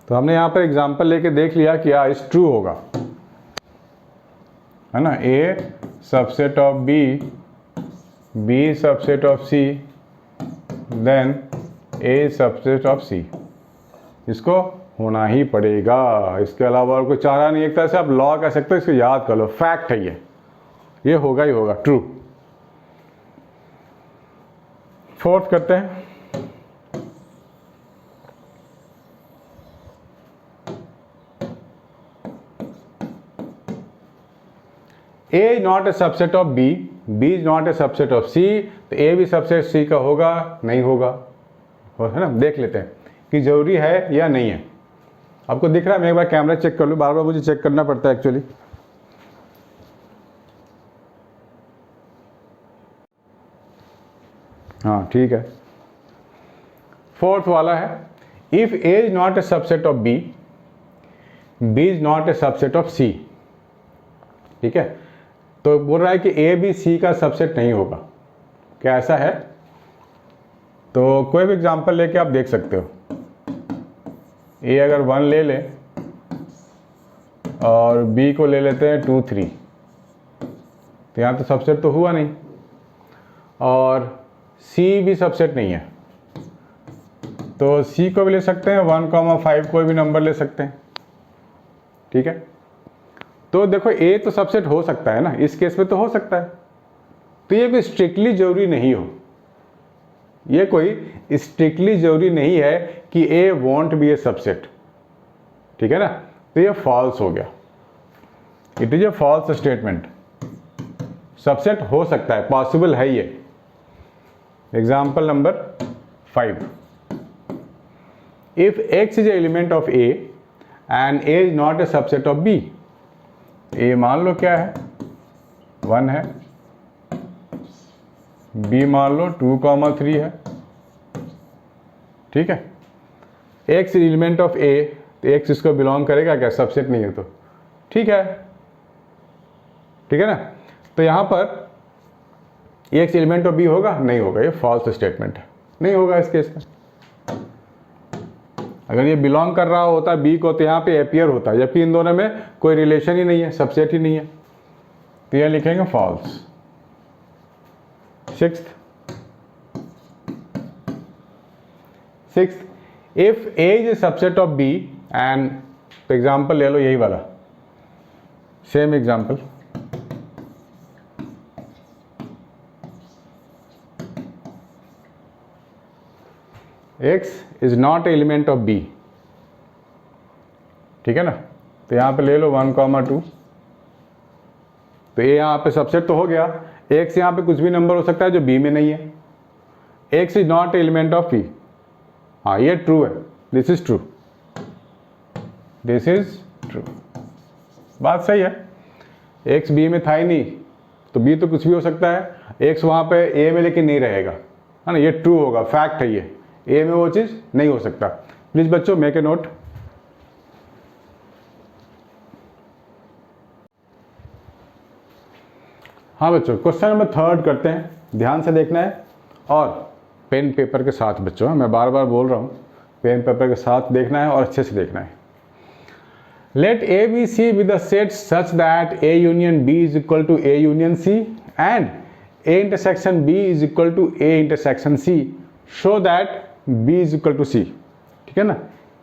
तो हमने यहाँ पर एग्जाम्पल लेके देख लिया कि इस ट्रू होगा, है ना। A subset of B, B subset of C, then A subset of C. इसको होना ही पड़ेगा, इसके अलावा और कोई चारा नहीं। एक तरह से आप लॉ कह सकते हो, इसको याद कर लो, फैक्ट है ये होगा ही होगा, ट्रू। फोर्थ करते हैं। A is not a subset of B, B is not a subset of C, तो A भी सबसेट C का होगा नहीं होगा, है ना। देख लेते हैं कि जरूरी है या नहीं है। आपको दिख रहा है, मैं एक बार कैमरा चेक कर लूँ, बार बार मुझे चेक करना पड़ता है एक्चुअली। हाँ ठीक है। फोर्थ वाला है, if A is not a subset of B, B is not a subset of C। ठीक है, तो बोल रहा है कि A भी C का सबसेट नहीं होगा। क्या ऐसा है? तो कोई भी एग्जांपल लेके आप देख सकते हो। A अगर 1 ले ले और B को ले लेते हैं 2 3, तो यहाँ तो सबसेट तो हुआ नहीं, और C भी सबसेट नहीं है, तो C को भी ले सकते हैं, 1,5 कोई भी नंबर ले सकते हैं। ठीक है, तो देखो A तो सबसेट हो सकता है ना, इस केस में तो हो सकता है, तो ये कोई स्ट्रिक्टली जरूरी नहीं हो, ये कोई स्ट्रिक्टली जरूरी नहीं है कि A won't be a subset. ठीक है ना, तो ये फॉल्स हो गया, it is a false statement. Subset हो सकता है, पॉसिबल है ये। Example number 5, if X is a element of A and A is not a subset of B। A मान लो क्या है, 1 है, B मान लो 2,3 है। ठीक है, X एलिमेंट ऑफ A, तो X इसको बिलोंग करेगा क्या, सबसेट नहीं है तो ठीक है। ठीक है ना, तो यहां पर X एलिमेंट ऑफ B होगा, नहीं होगा, ये फॉल्स स्टेटमेंट है, नहीं होगा इस केस में। अगर ये बिलोंग कर रहा होता B को, तो यहाँ पे अपीयर होता, जबकि इन दोनों में कोई रिलेशन ही नहीं है, सबसेट ही नहीं है, तो यह लिखेंगे false. Sixth, if A is a subset of B and, तो एग्जाम्पल ले लो यही वाला, same example. X is not element of B। ठीक है ना, तो यहाँ पे ले लो 1,2, तो ये यहाँ पे सबसेट तो हो गया। X यहाँ पे कुछ भी नंबर हो सकता है जो B में नहीं है। X is not element of B, हाँ ये ट्रू है, this is true, this is true, बात सही है। X B में था ही नहीं, तो B तो कुछ भी हो सकता है, X वहाँ पे A में लेकिन नहीं रहेगा, है ना, ये ट्रू होगा, फैक्ट है ये, A में वो चीज़ नहीं हो सकता। प्लीज़ बच्चों मेक ए नोट। हाँ बच्चों, क्वेश्चन नंबर 3 करते हैं, ध्यान से देखना है और पेन पेपर के साथ बच्चों, मैं बार बार बोल रहा हूँ, पेन पेपर के साथ देखना है और अच्छे से देखना है। Let A B C with a set such that A union B is equal to A union C and A intersection B is equal to A intersection C, show that B is equal to C। ठीक है ना,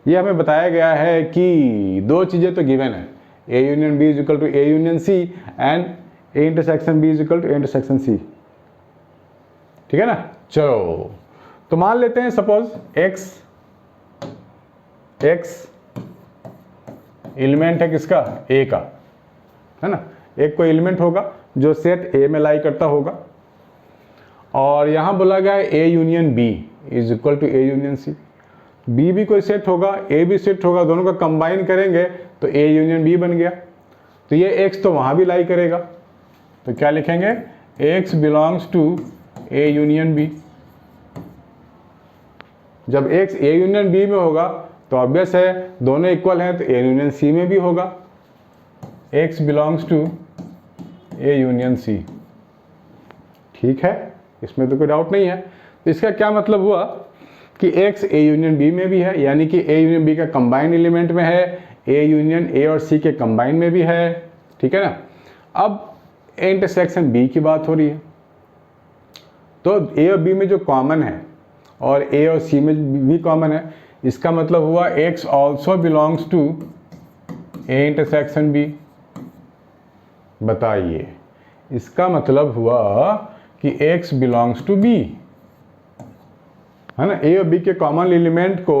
ये हमें बताया गया है कि दो चीज़ें तो गिवन है, A union B is equal to A union C and A intersection B is equal to A intersection C। ठीक है ना, चलो तो मान लेते हैं सपोज X एलिमेंट है किसका, A का, है ना, एक कोई एलिमेंट होगा जो सेट A में लाई करता होगा, और यहाँ बोला गया है A union B is equal to A union C। B भी कोई सेट होगा, A भी सेट होगा, दोनों का कंबाइन करेंगे तो A यूनियन B बन गया। तो ये X तो वहाँ भी लाई करेगा, तो क्या लिखेंगे, X belongs to A union B। जब X A यूनियन B में होगा तो ऑब्वियस है दोनों इक्वल हैं, तो ए यूनियन सी में भी होगा, x belongs to A union C. ठीक है, इसमें तो कोई डाउट नहीं है। तो इसका क्या मतलब हुआ कि x ए यूनियन बी में भी है, यानी कि ए यूनियन बी का कंबाइन एलिमेंट में है, ए यूनियन ए और सी के कंबाइन में भी है। ठीक है ना। अब ए इंटरसेक्शन बी की बात हो रही है, तो ए और बी में जो कॉमन है और ए और सी में भी कॉमन है, इसका मतलब हुआ x also belongs to A intersection B. बताइए, इसका मतलब हुआ कि x बिलोंग्स टू b, है ना। ए और बी के कॉमन एलिमेंट को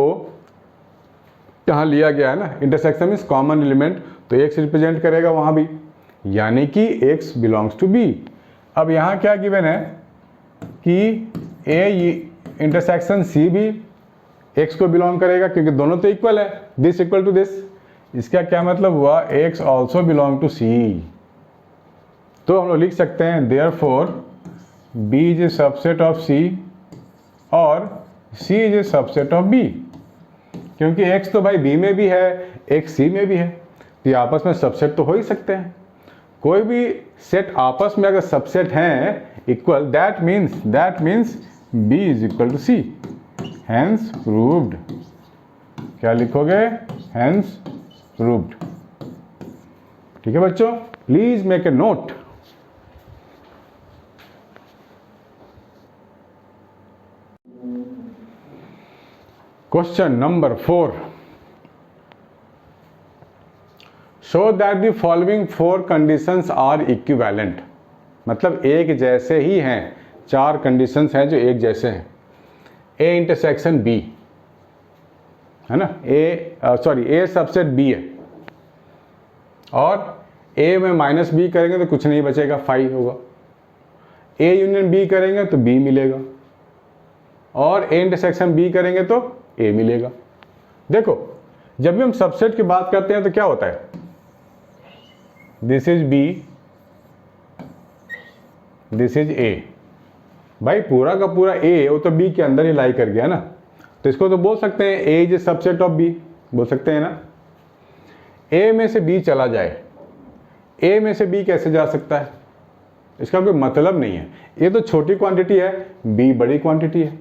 यहाँ लिया गया है ना, इंटरसेक्शन मीन्स कॉमन एलिमेंट, तो x रिप्रेजेंट करेगा वहाँ भी, यानी कि x बिलोंग्स टू b। अब यहाँ क्या गिवन है कि a इंटरसेक्शन c भी x को बिलोंग करेगा, क्योंकि दोनों तो इक्वल है, दिस इक्वल टू दिस। इसका क्या मतलब हुआ, x also belong to c। तो हम लोग लिख सकते हैं therefore b is a subset of c और c is a subset of b, क्योंकि x तो भाई b में भी है, x c में भी है, तो ये आपस में सबसेट तो हो ही सकते हैं। कोई भी सेट आपस में अगर सबसेट हैं equal, that means b is equal to c, hence proved. क्या लिखोगे, हैंस प्रूव्ड। ठीक है बच्चों, please make a note. Question number 4, show that the following 4 conditions are equivalent. मतलब एक जैसे ही हैं, 4 कंडीशंस हैं जो एक जैसे हैं। ए इंटरसेक्शन बी, है ना, ए सबसेट बी है, और ए में माइनस बी करेंगे तो कुछ नहीं बचेगा, 5 होगा। ए यूनियन बी करेंगे तो बी मिलेगा, और ए इंटरसेक्शन बी करेंगे तो ए मिलेगा। देखो, जब भी हम सबसेट की बात करते हैं तो क्या होता है, this is B, this is A. भाई पूरा का पूरा ए वो तो बी के अंदर ही लाई कर गया ना, तो इसको तो बोल सकते हैं A is a subset of B, बोल सकते हैं ना। ए में से बी चला जाए, ए में से बी कैसे जा सकता है, इसका कोई मतलब नहीं है। ये तो छोटी क्वांटिटी है, बी बड़ी क्वांटिटी है,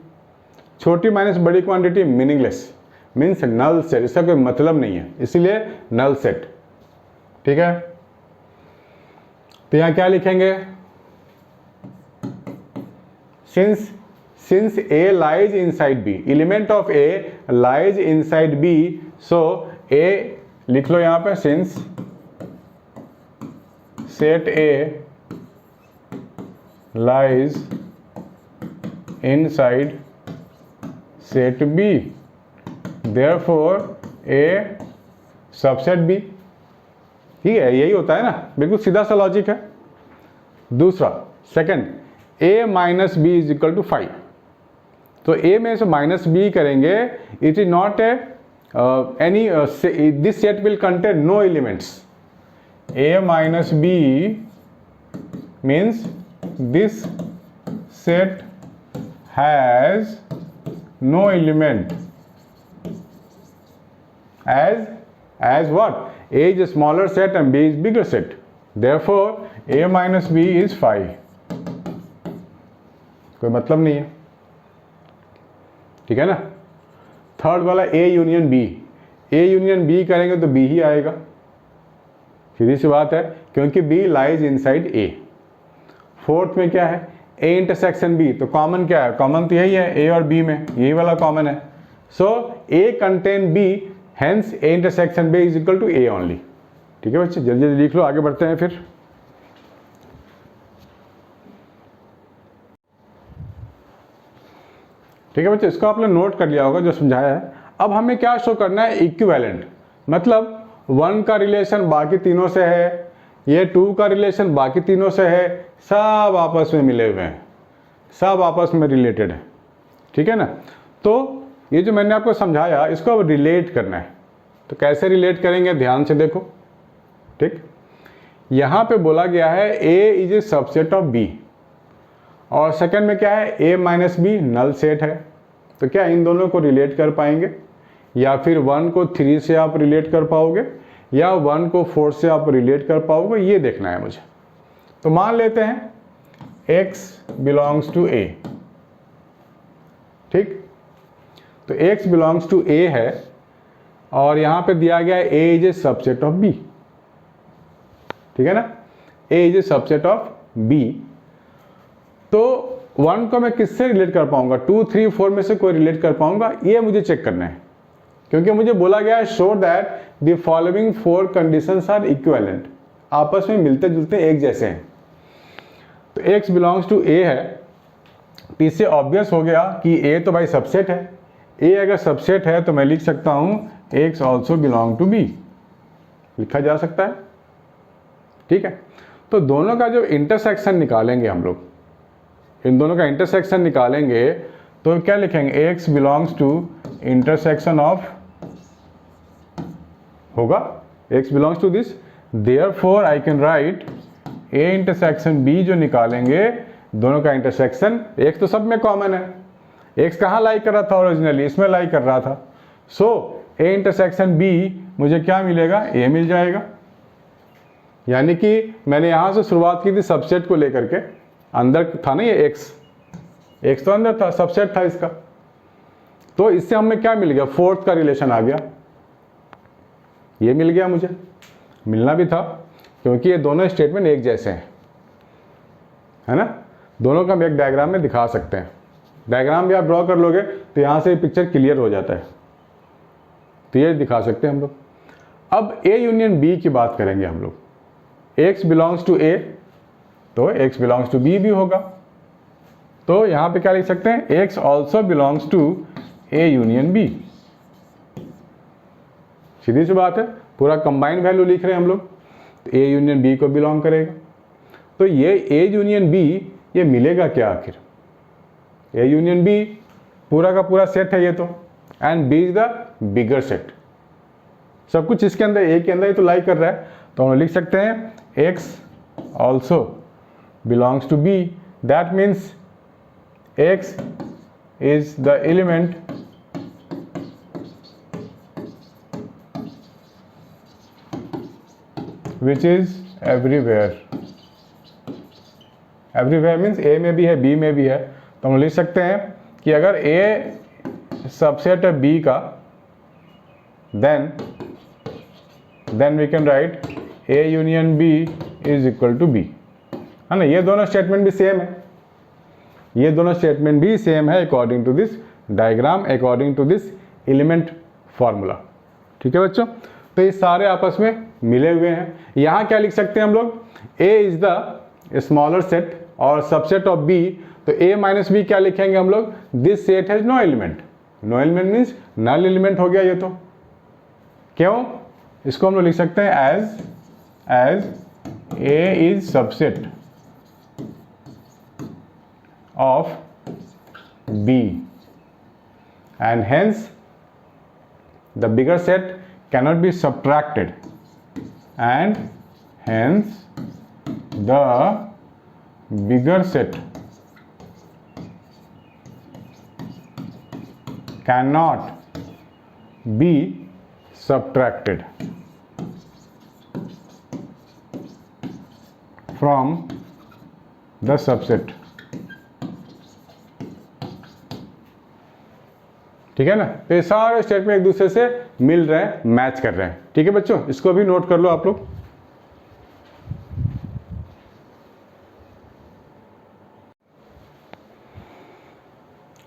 छोटी माइनस बड़ी quantity meaningless, means null set, इसका कोई मतलब नहीं है, इसलिए नल सेट। ठीक है, तो यहां क्या लिखेंगे, since A lies inside B, element of A lies inside B, so A लिख लो यहां पे, since set A lies inside set B, therefore A subset B। ठीक है, यही होता है ना, बिल्कुल सीधा सा लॉजिक है। दूसरा, second, a minus B is equal to 5, तो a में से माइनस बी करेंगे, it is not a any, this set will contain no elements. a minus B means this set has no element, as what, a is a smaller set and b is bigger set, therefore a minus b is 5। कोई मतलब नहीं है, ठीक है ना। Third वाला A union B, A union B करेंगे तो बी ही आएगा, सीधी सी बात है, क्योंकि B lies inside A. Fourth में क्या है, ए इंटरसेक्शन बी, तो कॉमन क्या है, कॉमन तो यही है, ए और बी में यही वाला कॉमन है, so A contain B, hence A intersection B is equal to A only. ठीक है बच्चे, जल्दी जल्दी लिख लो, आगे बढ़ते हैं फिर। ठीक है बच्चे, इसको आपने नोट कर लिया होगा जो समझाया है। अब हमें क्या शो करना है, इक्विवेलेंट, मतलब 1 का रिलेशन बाकी तीनों से है, ये 2 का रिलेशन बाकी तीनों से है, सब आपस में मिले हुए हैं, सब आपस में रिलेटेड है। ठीक है ना। तो ये जो मैंने आपको समझाया, इसको अब रिलेट करना है, तो कैसे रिलेट करेंगे, ध्यान से देखो। ठीक, यहाँ पे बोला गया है A is a subset of B, और सेकंड में क्या है, A minus B null set है, तो क्या इन दोनों को रिलेट कर पाएंगे। या फिर 1 को 3 से आप रिलेट कर पाओगे या 1 को 4 से आप रिलेट कर पाओगे, ये देखना है मुझे। तो मान लेते हैं x बिलोंग्स टू a, ठीक। तो x बिलोंग्स टू a है और यहाँ पे दिया गया है a is a subset of b, ठीक है ना, a is a subset of b। तो 1 को मैं किससे रिलेट कर पाऊंगा, 2, 3, 4 में से कोई रिलेट कर पाऊंगा, ये मुझे चेक करना है, क्योंकि मुझे बोला गया है show that the following 4 conditions are equivalent, आपस में मिलते जुलते एक जैसे हैं। तो x बिलोंग्स टू a है, तो इससे ऑब्वियस हो गया कि a तो भाई सबसेट है, a अगर सबसेट है तो मैं लिख सकता हूं x also belong to b, लिखा जा सकता है, ठीक है। तो दोनों का जो इंटरसेक्शन निकालेंगे हम लोग, इन दोनों का इंटरसेक्शन निकालेंगे तो क्या लिखेंगे, x belongs to intersection of होगा x belongs to this, therefore I can write a intersection b, जो निकालेंगे दोनों का इंटरसेक्शन, x तो सब में कॉमन है, x कहाँ लाई कर रहा था ओरिजिनली, इसमें लाई कर रहा था, सो a इंटरसेक्शन b मुझे क्या मिलेगा, a मिल जाएगा। यानी कि मैंने यहाँ से शुरुआत की थी सबसेट को लेकर के, अंदर था ना ये x तो अंदर था, सबसेट था इसका, तो इससे हमें क्या मिल गया, फोर्थ का रिलेशन आ गया, ये मिल गया, मुझे मिलना भी था क्योंकि ये दोनों स्टेटमेंट एक जैसे हैं, है ना। दोनों का हम एक डायग्राम में दिखा सकते हैं, डायग्राम भी आप ड्रॉ कर लोगे तो यहाँ से पिक्चर क्लियर हो जाता है, तो ये दिखा सकते हैं हम लोग। अब a यूनियन b की बात करेंगे हम लोग, x बिलोंग्स टू a, तो x बिलोंग्स टू b भी होगा, तो यहाँ पे क्या लिख सकते हैं, x also belongs to a union b, सीधी सी बात है, पूरा कंबाइंड वैल्यू लिख रहे हैं हम लोग, तो a यूनियन b को बिलोंग करेगा। तो ये a यूनियन b ये मिलेगा क्या आखिर, a यूनियन b पूरा का पूरा सेट है ये तो, and b is the bigger set, सब कुछ इसके अंदर a के अंदर ही तो लाई कर रहा है, तो हम लिख सकते हैं x also belongs to b, that means x is the element which is everywhere, everywhere means a में भी है b में भी है, तो हम लिख सकते हैं कि अगर a सबसेट है b का, then we can write a union b is equal to b, है ना। ये दोनों स्टेटमेंट भी सेम है, ये दोनों स्टेटमेंट भी सेम है according to this diagram, according to this element formula, ठीक है बच्चों। तो ये सारे आपस में मिले हुए हैं। यहाँ क्या लिख सकते हैं हम लोग, a is the smaller set और सबसेट ऑफ b, तो a माइनस b क्या लिखेंगे हम लोग, this set has no element, no element means null element हो गया ये तो, क्यों, इसको हम लोग लिख सकते हैं as a is subset of b and hence the bigger set cannot be subtracted and hence the bigger set cannot be subtracted from the subset, ठीक है ना। तो ये सारे स्टेटमेंट एक दूसरे से मिल रहे हैं, मैच कर रहे हैं, ठीक है बच्चों, इसको भी नोट कर लो आप लोग।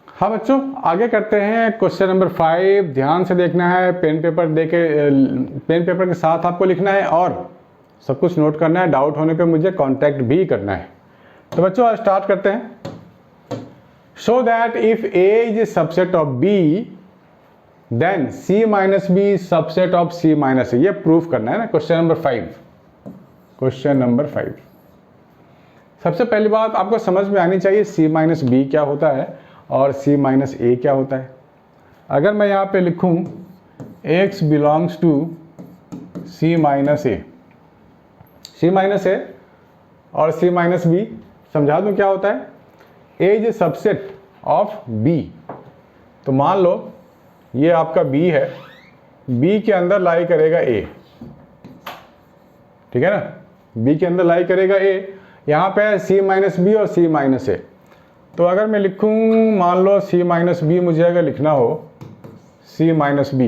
हाँ बच्चों, आगे करते हैं क्वेश्चन नंबर 5, ध्यान से देखना है, पेन पेपर पेन पेपर के साथ आपको लिखना है और सब कुछ नोट करना है, डाउट होने पे मुझे कांटेक्ट भी करना है। तो बच्चों आज स्टार्ट करते हैं। So that if A is a subset of B, then C minus B is subset of C minus A, ये प्रूफ करना है ना। क्वेश्चन नंबर 5, क्वेश्चन नंबर 5, सबसे पहली बात आपको समझ में आनी चाहिए C माइनस B क्या होता है और C माइनस A क्या होता है। अगर मैं यहाँ पे लिखूँ X belongs to C minus A, C minus A और C माइनस B, समझा दूँ क्या होता है, A is a subset of B। तो मान लो ये आपका बी है, बी के अंदर लाई करेगा ए, ठीक है ना, बी के अंदर लाई करेगा ए। यहाँ पे है सी माइनस बी और सी माइनस ए। तो अगर मैं लिखूँ, मान लो सी माइनस बी मुझे अगर लिखना हो, सी माइनस बी,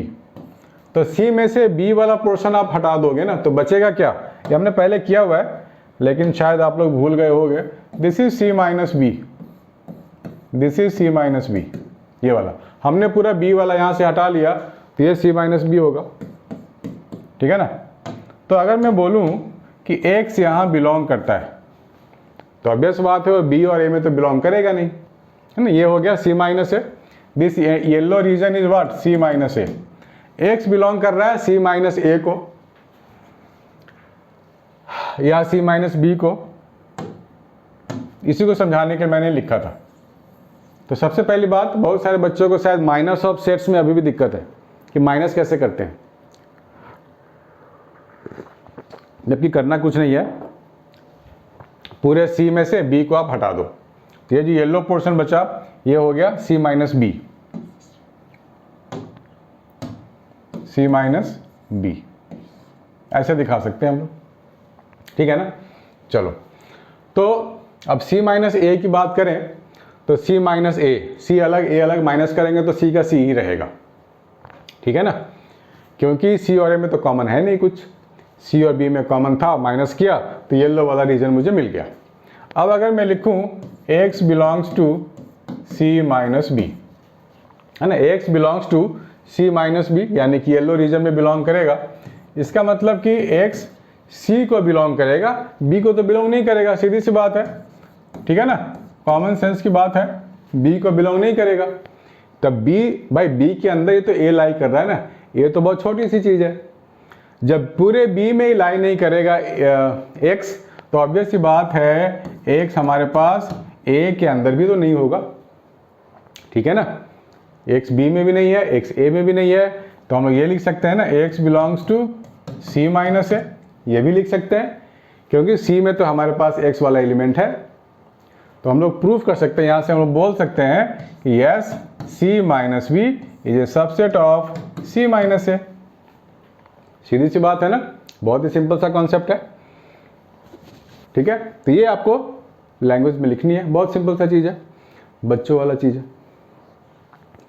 तो सी में से बी वाला पोर्शन आप हटा दोगे ना, तो बचेगा क्या? ये हमने पहले किया हुआ है लेकिन शायद आप लोग भूल गए होंगे। This is C minus B, this is C minus B, ये वाला हमने पूरा बी वाला यहाँ से हटा लिया, तो ये सी माइनस बी होगा, ठीक है ना। तो अगर मैं बोलूँ कि एक्स यहाँ बिलोंग करता है, तो ऑब्वियस बात है वो बी और ए में तो बिलोंग करेगा नहीं, है ना। ये हो गया C minus A, this yellow region is what, C minus A. X belong कर रहा है सी माइनस ए को या सी माइनस बी को, इसी को समझाने के मैंने लिखा था। तो सबसे पहली बात, बहुत सारे बच्चों को शायद माइनस ऑफ सेट्स में अभी भी दिक्कत है कि माइनस कैसे करते हैं, जबकि करना कुछ नहीं है, पूरे सी में से बी को आप हटा दो। तो ये जो येलो पोर्शन बचा ये हो गया सी माइनस बी, सी माइनस बी, ऐसे दिखा सकते हैं हम लोग, ठीक है ना। चलो, तो अब सी माइनस ए की बात करें तो सी माइनस ए, सी अलग ए अलग, माइनस करेंगे तो सी का सी ही रहेगा, ठीक है ना, क्योंकि सी और ए में तो कॉमन है नहीं कुछ, सी और बी में कॉमन था, माइनस किया तो येलो वाला रीजन मुझे मिल गया। अब अगर मैं लिखूं x belongs to C minus B, है ना, x belongs to C minus B, यानी कि येलो रीजन में बिलोंग करेगा, इसका मतलब कि x सी को बिलोंग करेगा, बी को तो बिलोंग नहीं करेगा, सीधी सी बात है, ठीक है ना, कॉमन सेंस की बात है, बी को बिलोंग नहीं करेगा। तब बी, भाई बी के अंदर ये तो ए लाई कर रहा है ना, ये तो बहुत छोटी सी चीज़ है, जब पूरे बी में ही लाई नहीं करेगा एक्स, तो ऑब्वियस सी बात है एक्स हमारे पास ए के अंदर भी तो नहीं होगा, ठीक है ना, एक्स बी में भी नहीं है, एक्स ए में भी नहीं है, तो हम लोग ये लिख सकते हैं ना, X belongs to C minus A, ये भी लिख सकते हैं, क्योंकि सी में तो हमारे पास एक्स वाला एलिमेंट है। तो हम लोग प्रूफ कर सकते हैं, यहाँ से हम लोग बोल सकते हैं कि yes C minus B is a subset of C minus A. सीधी सी बात है ना, बहुत ही सिंपल सा कॉन्सेप्ट है, ठीक है। तो ये आपको लैंग्वेज में लिखनी है, बहुत सिंपल सा चीज़ है, बच्चों वाला चीज़ है।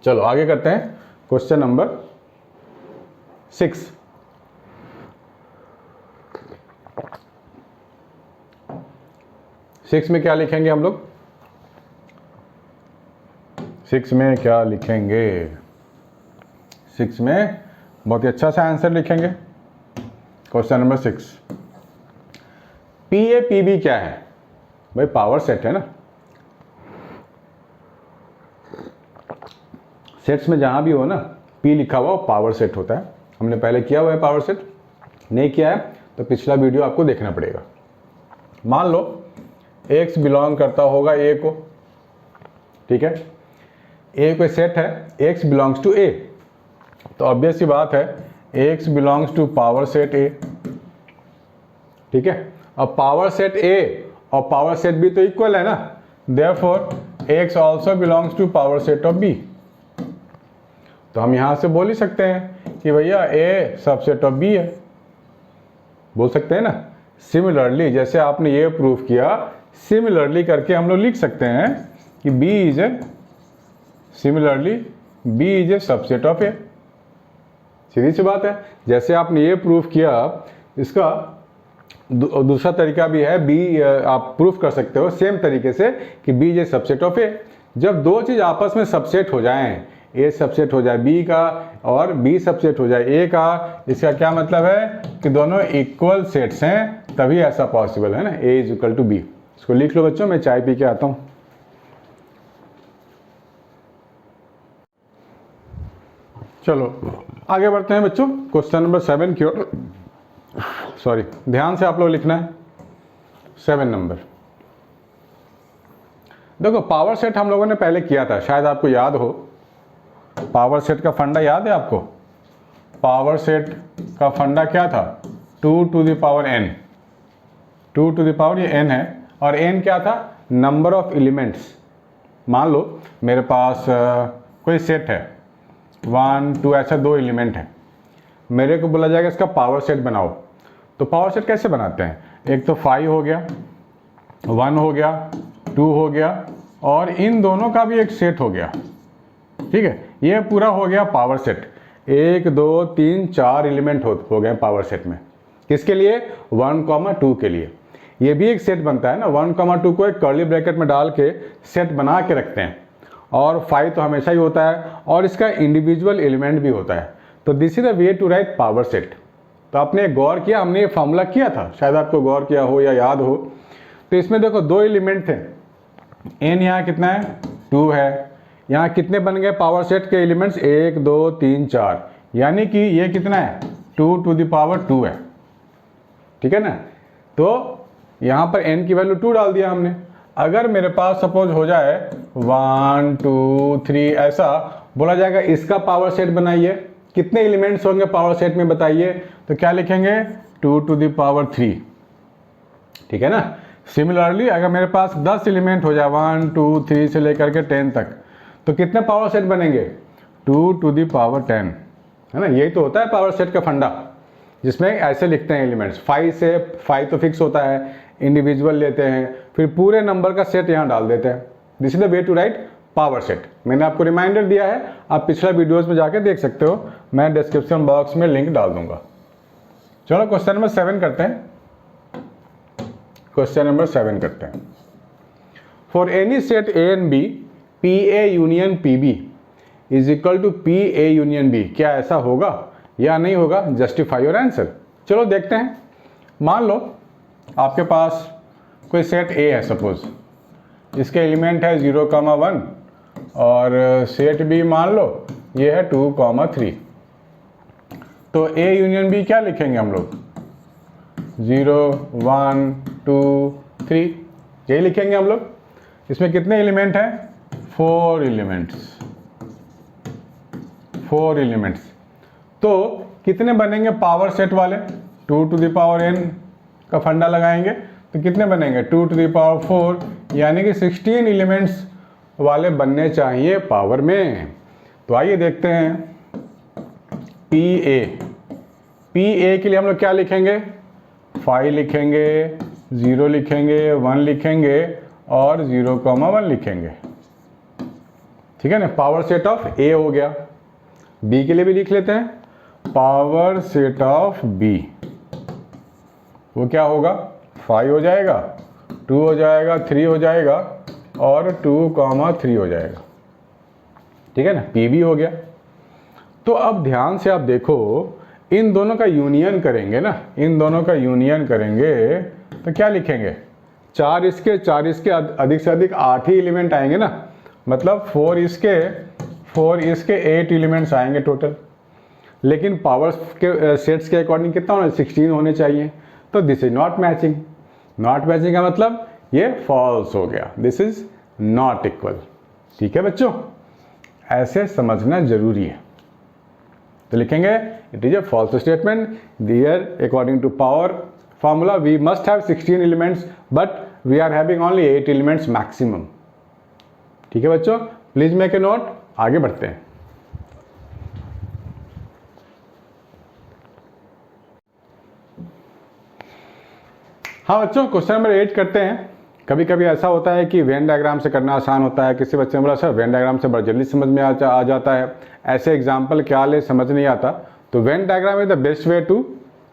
चलो आगे करते हैं, क्वेश्चन नंबर 6। सिक्स में क्या लिखेंगे हम लोग, 6 में क्या लिखेंगे, 6 में बहुत ही अच्छा सा आंसर लिखेंगे। Question number 6, P A P B क्या है? भाई पावर सेट है ना, सेट्स में जहां भी हो ना पी लिखा हुआ पावर सेट होता है। हमने पहले किया हुआ है पावर सेट, नहीं किया है तो पिछला वीडियो आपको देखना पड़ेगा। मान लो एक्स बिलोंग करता होगा ए को, ठीक है, ए कोई सेट है, एक्स बिलोंग्स टू ए, तो ऑब्वियस सी बात है X belongs to power set A, ठीक है। अब पावर सेट ए और पावर सेट बी तो इक्वल है ना, therefore X also belongs to power set of B. तो हम यहां से बोल ही सकते हैं कि भैया ए सबसेट ऑफ बी है, बोल सकते हैं ना। सिमिलरली जैसे आपने ये प्रूफ किया, सिमिलरली करके हम लोग लिख सकते हैं कि B is A, similarly B is a subset of A. सीधी सी बात है, जैसे आपने ये प्रूफ किया, इसका दूसरा तरीका भी है, बी आप प्रूफ कर सकते हो सेम तरीके से कि B is a subset of A. जब दो चीज आपस में सबसेट हो जाएं, ए सबसेट हो जाए बी का और बी सबसेट हो जाए ए का, इसका क्या मतलब है कि दोनों इक्वल सेट्स हैं, तभी ऐसा पॉसिबल है ना, A is equal to be. इसको लिख लो बच्चों, मैं चाय पी के आता हूं। चलो आगे बढ़ते हैं बच्चों, क्वेश्चन नंबर 7 की ओर। सॉरी, ध्यान से आप लोग लिखना है 7 नंबर। देखो पावर सेट हम लोगों ने पहले किया था, शायद आपको याद हो। पावर सेट का फंडा याद है आपको? पावर सेट का फंडा क्या था? 2 to the power n, 2 to the power ये n है, और n क्या था? Number of elements. मान लो मेरे पास कोई सेट है, 1 2 ऐसा 2 एलिमेंट है। मेरे को बोला जाएगा इसका पावर सेट बनाओ। तो पावर सेट कैसे बनाते हैं? एक तो 5 हो गया, 1 हो गया, 2 हो गया और इन दोनों का भी एक सेट हो गया। ठीक है, ये पूरा हो गया पावर सेट। 1 2 3 4 एलिमेंट हो गए पावर सेट में। किसके लिए? 1 2 के लिए। ये भी एक सेट बनता है ना, 1 2 को एक कर्ली ब्रैकेट में डाल के सेट बना के रखते हैं। और 5 तो हमेशा ही होता है और इसका इंडिविजुअल एलिमेंट भी होता है। तो this is the way to write power set. तो आपने गौर किया, हमने ये फॉर्मूला किया था, शायद आपको गौर किया हो या याद हो। तो इसमें देखो 2 एलिमेंट थे, n यहाँ कितना है? 2 है। यहाँ कितने बन गए पावर सेट के एलिमेंट्स? 1 2 3 4, यानी कि ये कितना है? 2 टू द पावर 2 है। ठीक है ना? तो यहाँ पर n की वैल्यू 2 डाल दिया हमने। अगर मेरे पास सपोज हो जाए 1 2 3 ऐसा, बोला जाएगा इसका पावर सेट बनाइए, कितने एलिमेंट्स होंगे पावर सेट में बताइए? तो क्या लिखेंगे? 2 टू द पावर 3। ठीक है ना? सिमिलरली अगर मेरे पास 10 एलिमेंट हो जाए 1 2 3 से लेकर के 10 तक, तो कितने पावर सेट बनेंगे? 2 टू द पावर 10, है ना? यही तो होता है पावर सेट का फंडा, जिसमें ऐसे लिखते हैं एलिमेंट्स। 5 से 5 तो फिक्स होता है, इंडिविजुअल लेते हैं, फिर पूरे नंबर का सेट यहाँ डाल देते हैं। This is the way to write power set. मैंने आपको रिमाइंडर दिया है, आप पिछला वीडियोस में जाके देख सकते हो, मैं डिस्क्रिप्शन बॉक्स में लिंक डाल दूंगा। चलो क्वेश्चन नंबर 7 करते हैं। क्वेश्चन नंबर 7 करते हैं। For any set A and B, P A union P B is equal to P A union B, क्या ऐसा होगा या नहीं होगा? Justify your answer. चलो देखते हैं। मान लो आपके पास कोई सेट ए है, सपोज इसके एलिमेंट है 0 1 और सेट बी मान लो ये है 2 3। तो ए यूनियन बी क्या लिखेंगे हम लोग? 0 1 2 3, यही लिखेंगे हम लोग। इसमें कितने एलिमेंट हैं? 4 एलिमेंट्स। 4 एलिमेंट्स। तो कितने बनेंगे पावर सेट वाले? 2 टू द पावर n का फंडा लगाएंगे तो कितने बनेंगे? 2 टू द पावर 4, यानी कि 16 एलिमेंट्स वाले बनने चाहिए पावर में। तो आइए देखते हैं। पी ए के लिए हम लोग क्या लिखेंगे? 5 लिखेंगे, 0 लिखेंगे, 1 लिखेंगे और 0 1 लिखेंगे। ठीक है ना? पावर सेट ऑफ ए हो गया। बी के लिए भी लिख लेते हैं, पावर सेट ऑफ बी। वो क्या होगा? 5 हो जाएगा, 2 हो जाएगा, 3 हो जाएगा और 2 3 हो जाएगा। ठीक है ना? पी बी हो गया। तो अब ध्यान से आप देखो, इन दोनों का यूनियन करेंगे ना, इन दोनों का यूनियन करेंगे तो क्या लिखेंगे? 4 इसके अधिक से अधिक 8 ही एलिमेंट आएंगे ना, मतलब 4 इसके 8 एलिमेंट्स आएंगे टोटल। लेकिन पावर के सेट्स के अकॉर्डिंग कितना होना? 16 होने चाहिए। तो this is not matching. Not matching का मतलब ये फॉल्स हो गया, दिस इज नॉट इक्वल। ठीक है बच्चों, ऐसे समझना जरूरी है। तो लिखेंगे it is a false statement, there according to power formula we must have 16 elements but we are having only 8 elements maximum. ठीक है बच्चों, प्लीज मेक ए नोट। आगे बढ़ते हैं। हाँ बच्चों, क्वेश्चन नंबर 8 करते हैं। कभी कभी ऐसा होता है कि वेन डायग्राम से करना आसान होता है, किसी बच्चे ने बोला सर वेन डायग्राम से बड़ा जल्दी समझ में आ जाता है, ऐसे एग्जाम्पल क्या ले समझ नहीं आता। तो Venn diagram is the best way to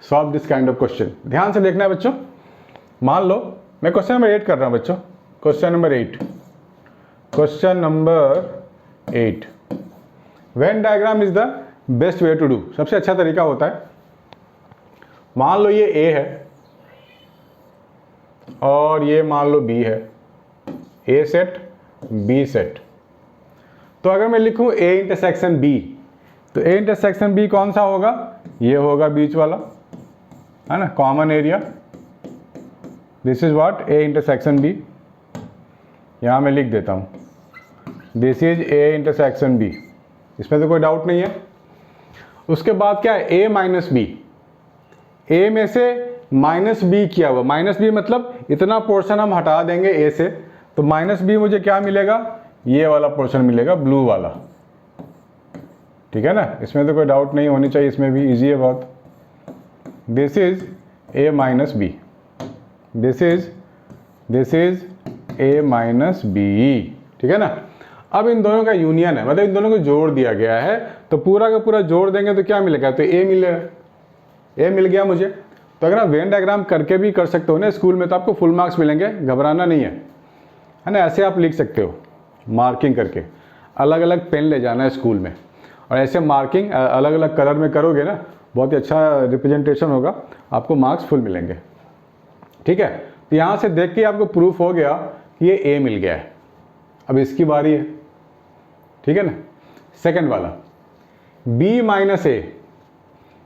solve this kind of question. ध्यान से देखना है बच्चों। मान लो मैं क्वेश्चन नंबर 8 कर रहा हूँ बच्चों। Question number 8, question number 8, Venn diagram is the best way to do, सबसे अच्छा तरीका होता है। मान लो ये ए है और ये मान लो बी है, ए सेट बी सेट। तो अगर मैं लिखूं ए इंटरसेक्शन बी, तो ए इंटरसेक्शन बी कौन सा होगा? ये होगा बीच वाला, है ना, common area. This is what? A intersection B. यहां मैं लिख देता हूं, this is A intersection B, इसमें तो कोई डाउट नहीं है। उसके बाद क्या है? ए माइनस बी। ए में से माइनस बी किया हुआ, माइनस बी मतलब इतना पोर्शन हम हटा देंगे ए से, तो माइनस बी मुझे क्या मिलेगा? ये वाला पोर्शन मिलेगा, ब्लू वाला। ठीक है ना, इसमें तो कोई डाउट नहीं होनी चाहिए, इसमें भी इजी है बहुत। This is a minus B, this is a minus B, ठीक है ना। अब इन दोनों का यूनियन है, मतलब इन दोनों को जोड़ दिया गया है, तो पूरा का पूरा जोड़ देंगे तो क्या मिलेगा, तो a मिलेगा, a मिल गया मुझे। तो अगर आप वेन डायग्राम करके भी कर सकते हो ना स्कूल में, तो आपको फुल मार्क्स मिलेंगे, घबराना नहीं है ना। ऐसे आप लिख सकते हो मार्किंग करके, अलग अलग पेन ले जाना है स्कूल में, और ऐसे मार्किंग अलग अलग कलर में करोगे ना, बहुत ही अच्छा रिप्रेजेंटेशन होगा, आपको मार्क्स फुल मिलेंगे, ठीक है। तो यहाँ से देख के आपको प्रूफ हो गया कि ये ए मिल गया है। अब इसकी बारी है, ठीक है ना। सेकंड वाला b minus A,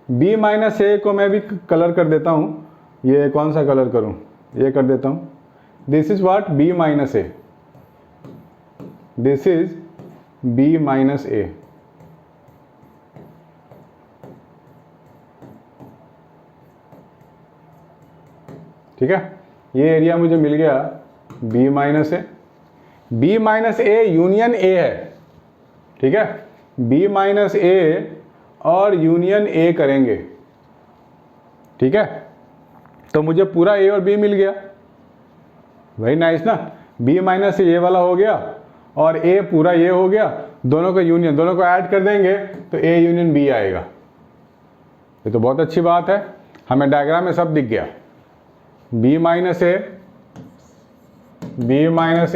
b minus ए को मैं भी कलर कर देता हूँ, ये कौन सा कलर करूँ, ये कर देता हूँ। This is what, b minus A, this is b minus A, ठीक है। ये एरिया मुझे मिल गया b minus A, b minus A union a है, ठीक है। b माइनस ए और यूनियन a करेंगे, ठीक है, तो मुझे पूरा a और b मिल गया, वेरी नाइस ना। b माइनस ए वाला हो गया और a पूरा ये हो गया, दोनों का यूनियन, दोनों को ऐड कर देंगे तो a यूनियन b आएगा। ये तो बहुत अच्छी बात है, हमें डायग्राम में सब दिख गया। b minus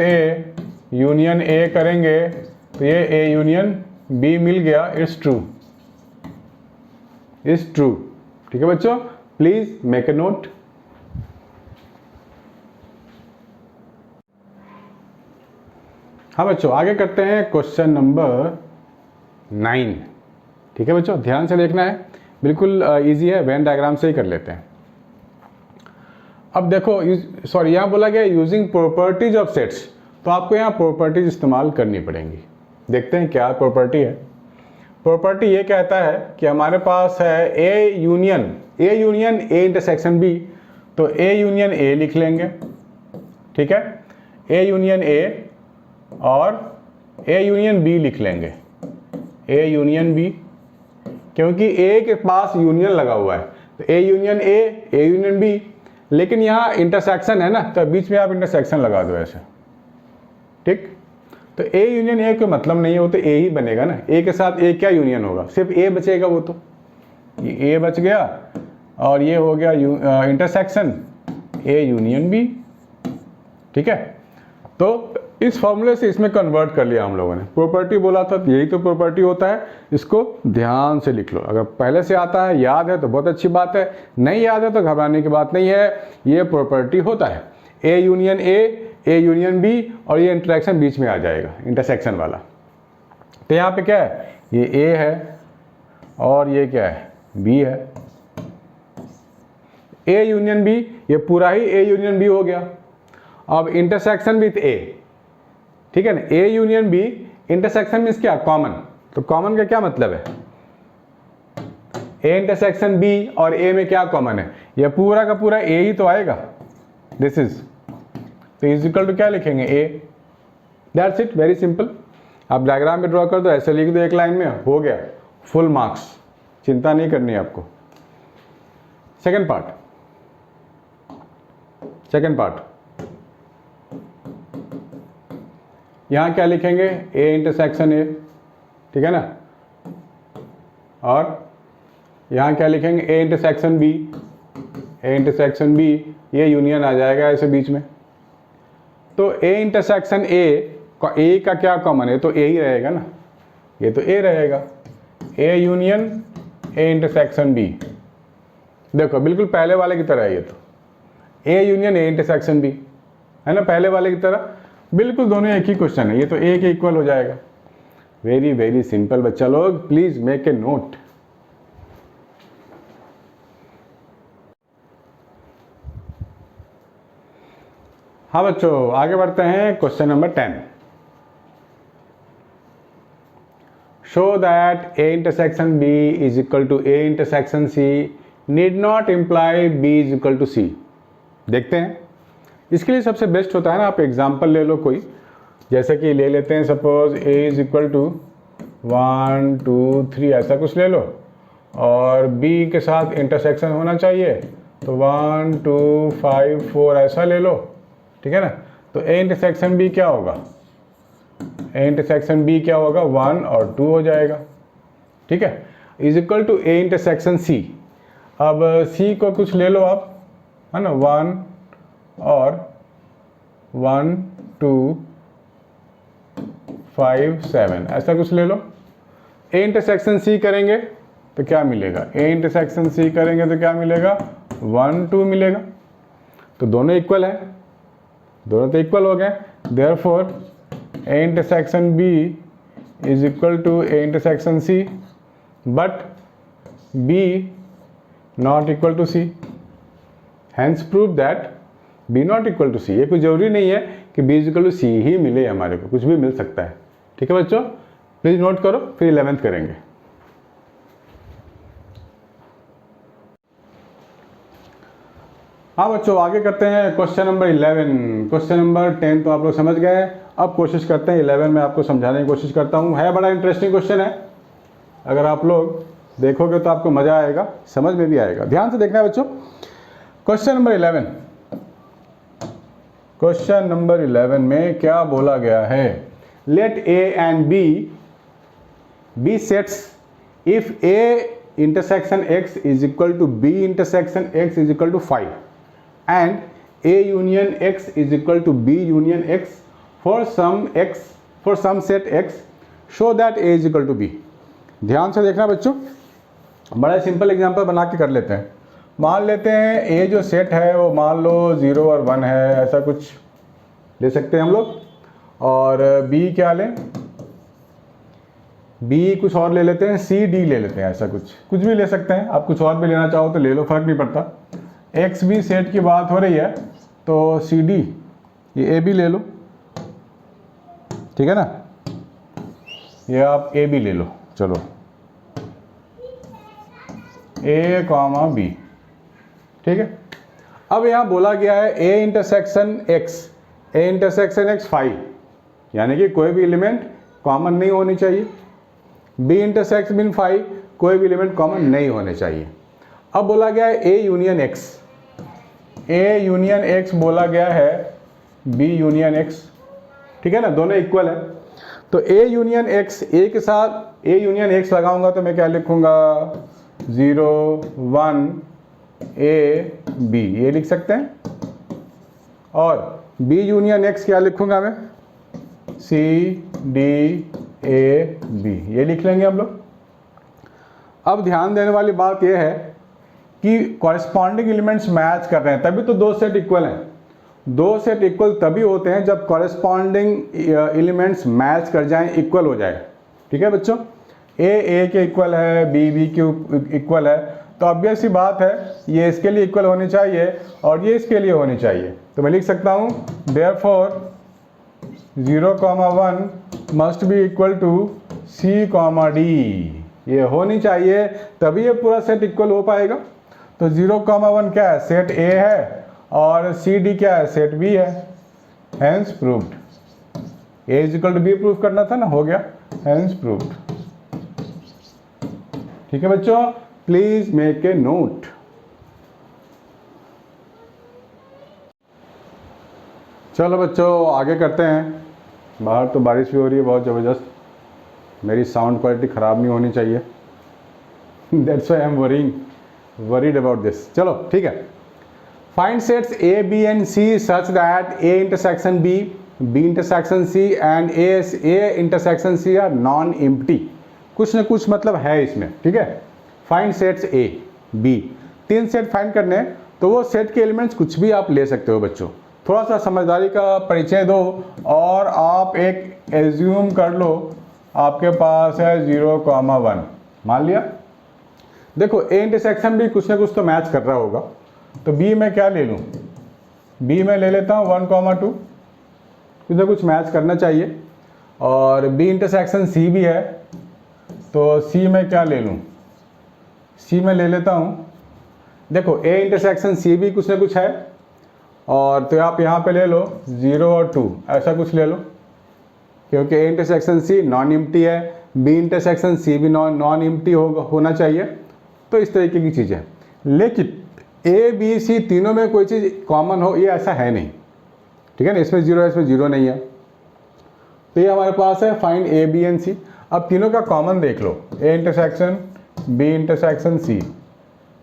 A union a करेंगे तो ये a यूनियन b मिल गया, इट्स ट्रू, ठीक है बच्चों, प्लीज मेक ए नोट। हाँ बच्चों, आगे करते हैं क्वेश्चन नंबर 9, ठीक है बच्चों, ध्यान से देखना है, बिल्कुल इजी है, वेन डायग्राम से ही कर लेते हैं। अब देखो, सॉरी यहाँ बोला गया यूजिंग प्रॉपर्टीज ऑफ सेट्स, तो आपको यहाँ प्रॉपर्टीज इस्तेमाल करनी पड़ेंगी। देखते हैं क्या प्रॉपर्टी है। प्रॉपर्टी ये कहता है कि हमारे पास है A union A intersection B, तो ए यूनियन ए लिख लेंगे, ठीक है, ए यूनियन ए और ए यूनियन बी लिख लेंगे, ए यूनियन बी, क्योंकि ए के पास यूनियन लगा हुआ है, तो ए यूनियन बी, लेकिन यहाँ इंटरसेक्शन है ना, तो बीच में आप इंटरसेक्शन लगा दो ऐसे, ठीक। तो ए यूनियन ए का मतलब नहीं है, वो तो ए ही बनेगा ना, ए के साथ ए क्या यूनियन होगा, सिर्फ ए बचेगा, वो तो ए बच गया और ये हो गया इंटरसेक्शन ए यूनियन बी, ठीक है। तो इस फॉर्मूले से इसमें कन्वर्ट कर लिया हम लोगों ने, प्रॉपर्टी बोला था, यही तो प्रॉपर्टी होता है, इसको ध्यान से लिख लो। अगर पहले से आता है, याद है तो बहुत अच्छी बात है, नहीं याद है तो घबराने की बात नहीं है, ये प्रॉपर्टी होता है। ए यूनियन बी, और ये इंटरेक्शन बीच में आ जाएगा, इंटरसेक्शन वाला। तो यहाँ पे क्या है, ये ए है और ये क्या है, बी है, ए यूनियन बी, ये पूरा ही ए यूनियन बी हो गया। अब इंटरसेक्शन विथ ए, ठीक है ना, A union B, intersection means क्या, कॉमन, तो कॉमन का क्या मतलब है, ए इंटरसेक्शन बी और ए में क्या कॉमन है, ये पूरा का पूरा ए ही तो आएगा, दिस इज, तो इज इक्वल टू क्या लिखेंगे, ए, दैट्स इट, वेरी सिंपल। आप डायग्राम में ड्रॉ कर दो, ऐसे लिख दो एक लाइन में, हो गया, फुल मार्क्स, चिंता नहीं करनी है आपको। सेकेंड पार्ट, यहाँ क्या लिखेंगे, ए इंटरसेक्शन ए, ठीक है ना, और यहाँ क्या लिखेंगे, ए इंटरसेक्शन बी, ये यूनियन आ जाएगा ऐसे बीच में। तो ए इंटरसेक्शन ए का क्या कॉमन है, तो ए ही रहेगा ना, ये तो ए रहेगा, A union A intersection B, देखो बिल्कुल पहले वाले की तरह है, ये तो A union A intersection B है ना, पहले वाले की तरह, बिल्कुल दोनों एक ही क्वेश्चन है, ये तो ए के इक्वल हो जाएगा। वेरी वेरी सिंपल बच्चा लोग, प्लीज मेक ए नोट। हाँ बच्चों, आगे बढ़ते हैं, question number 10। Show that A intersection B is equal to A intersection C need not imply B is equal to C. देखते हैं, इसके लिए सबसे बेस्ट होता है ना, आप एग्जाम्पल ले लो कोई, जैसे कि ले लेते हैं suppose A is equal to 1 2 3 ऐसा कुछ ले लो, और B के साथ इंटरसेक्शन होना चाहिए तो 1 2 5 4 ऐसा ले लो, ठीक है ना। तो A इंटरसेक्शन B क्या होगा, A इंटरसेक्शन B क्या होगा, 1 और 2 हो जाएगा, ठीक है, is equal to A intersection C। अब C को कुछ ले लो आप, है ना, 1 और 1 2 5 7 ऐसा कुछ ले लो। A इंटरसेक्शन C करेंगे तो क्या मिलेगा, A इंटरसेक्शन C करेंगे तो क्या मिलेगा, 1 2 मिलेगा। तो दोनों इक्वल है, दोनों तो इक्वल हो गए, therefore A intersection B is equal to A intersection C, but B not equal to C, hence prove that B not equal to C। ये कोई ज़रूरी नहीं है कि B is equal to C ही मिले, हमारे को कुछ भी मिल सकता है, ठीक है बच्चों, प्लीज़ नोट करो, फिर 11th करेंगे। हाँ बच्चों, आगे करते हैं क्वेश्चन नंबर 11। क्वेश्चन नंबर 10 तो आप लोग समझ गए हैं, अब कोशिश करते हैं 11 में आपको समझाने की कोशिश करता हूँ। है बड़ा इंटरेस्टिंग क्वेश्चन है, अगर आप लोग देखोगे तो आपको मज़ा आएगा, समझ में भी आएगा। ध्यान से देखना है बच्चों, क्वेश्चन नंबर 11। क्वेश्चन नंबर 11 में क्या बोला गया है, let A and B be sets if A intersection X is equal to B intersection X is equal to 5 and A union X is equal to B union X for some set X, show that A is equal to B। ध्यान से देखना बच्चों, बड़ा simple example बना के कर लेते हैं। मान लेते हैं A जो सेट है वो मान लो 0 और 1 है, ऐसा कुछ ले सकते हैं हम लोग, और B क्या लें, B कुछ और ले लेते हैं, C D ले लेते हैं, ऐसा कुछ भी ले सकते हैं, आप कुछ और भी लेना चाहो तो ले लो, फर्क नहीं पड़ता। एक्स बी सेट की बात हो रही है तो सी डी, ये ए बी ले लो, ठीक है ना, ये आप ए बी ले लो, चलो ए कॉमा बी, ठीक है। अब यहाँ बोला गया है ए इंटरसेक्शन एक्स 5, यानी कि कोई भी एलिमेंट कॉमन नहीं होनी चाहिए, बी इंटरसेक्शन 5 कोई भी एलिमेंट कॉमन नहीं होने चाहिए। अब बोला गया है ए यूनियन एक्स बोला गया है बी यूनियन एक्स, ठीक है ना, दोनों इक्वल है। तो ए यूनियन एक्स, ए के साथ ए यूनियन एक्स लगाऊंगा तो मैं क्या लिखूंगा, 0 1 ए बी, ये लिख सकते हैं, और बी यूनियन एक्स क्या लिखूंगा मैं, सी डी ए बी, ये लिख लेंगे हम लोग। अब ध्यान देने वाली बात यह है कि कॉरेस्पॉन्डिंग एलिमेंट्स मैच कर रहे हैं, तभी तो दो सेट इक्वल हैं। दो सेट इक्वल तभी होते हैं जब कॉरेस्पॉन्डिंग एलिमेंट्स मैच कर जाएं, इक्वल हो जाए, ठीक है बच्चों। ए के इक्वल है, बी के इक्वल है, तो ऑब्वियस सी बात है ये इसके लिए इक्वल होनी चाहिए और ये इसके लिए होनी चाहिए। तो मैं लिख सकता हूँ therefore 0,1 must be equal to C,D, ये होनी चाहिए तभी ये पूरा सेट इक्वल हो पाएगा। तो 0,1 क्या है, सेट A है, और CD क्या है, सेट B है, hence proved. A is equal to B prove करना था ना, हो गया, हैंस प्रूव्ड, ठीक है बच्चों, प्लीज मेक ए नोट। चलो बच्चों आगे करते हैं, बाहर तो बारिश भी हो रही है बहुत ज़बरदस्त, मेरी साउंड क्वालिटी ख़राब नहीं होनी चाहिए, that's why I am worried about this. चलो ठीक है, find sets A B and C such that A intersection B, B intersection C and A intersection C are non empty. कुछ ना कुछ मतलब है इसमें, ठीक है। Find sets A B, 3 set find करने, तो वो सेट के एलिमेंट्स कुछ भी आप ले सकते हो बच्चों। थोड़ा सा समझदारी का परिचय दो और आप एक एज्यूम कर लो, आपके पास है 0,1, मान लिया। देखो ए इंटरसेक्शन भी कुछ ना कुछ तो मैच कर रहा होगा, तो बी में क्या ले लूँ, बी में ले लेता हूँ 1,2, कुछ ना कुछ मैच करना चाहिए, और बी इंटरसेक्शन सी भी है, तो सी में क्या ले लूँ, सी में ले लेता हूँ, देखो ए इंटरसेक्शन सी भी कुछ ना कुछ है, और तो आप यहाँ पे ले लो 0 और 2, ऐसा कुछ ले लो, क्योंकि A intersection C non empty है, बी इंटरसेक्शन सी भी नॉन एम्प्टी होना चाहिए। तो इस तरीके की चीज़ें, लेकिन ए बी सी तीनों में कोई चीज़ कॉमन हो, ये ऐसा है नहीं, ठीक है ना। इसमें जीरो है, इसमें जीरो नहीं है। तो ये हमारे पास है find A B and C. अब तीनों का कॉमन देख लो, A intersection B intersection C,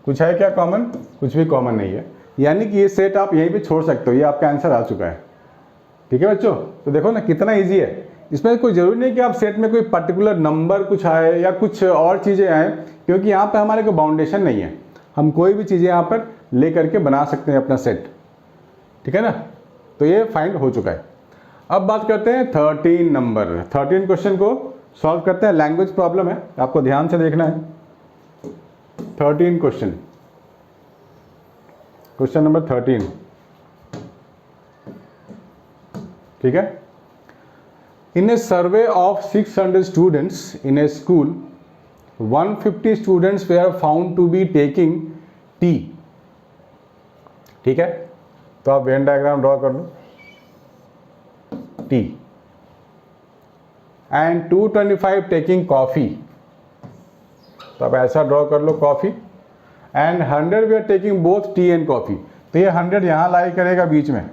कुछ है क्या कॉमन? कुछ भी कॉमन नहीं है, यानी कि ये सेट आप यहीं पे छोड़ सकते हो। ये आपका आंसर आ चुका है, ठीक है बच्चों। तो देखो ना कितना इजी है। इसमें कोई ज़रूरी नहीं कि आप सेट में कोई पर्टिकुलर नंबर कुछ आए या कुछ और चीज़ें आए, क्योंकि यहाँ पे हमारे को बाउंडेशन नहीं है। हम कोई भी चीज़ें यहाँ पर ले करके बना सकते हैं अपना सेट, ठीक है ना। तो ये फाइंड हो चुका है। अब बात करते हैं 13 नंबर। 13 क्वेश्चन को सॉल्व करते हैं। लैंग्वेज प्रॉब्लम है, आपको ध्यान से देखना है। 13 क्वेश्चन, क्वेश्चन नंबर 13, ठीक है। In a survey of 600 students in a school, 150 students were found to be taking tea, ठीक है। तो आप वेन डायग्राम ड्रॉ कर लो, टी, एंड 225 टेकिंग कॉफी, तो आप ऐसा ड्रॉ कर लो coffee, and 100 we are taking both tea and coffee. तो ये 100 यहाँ लाई करेगा बीच में,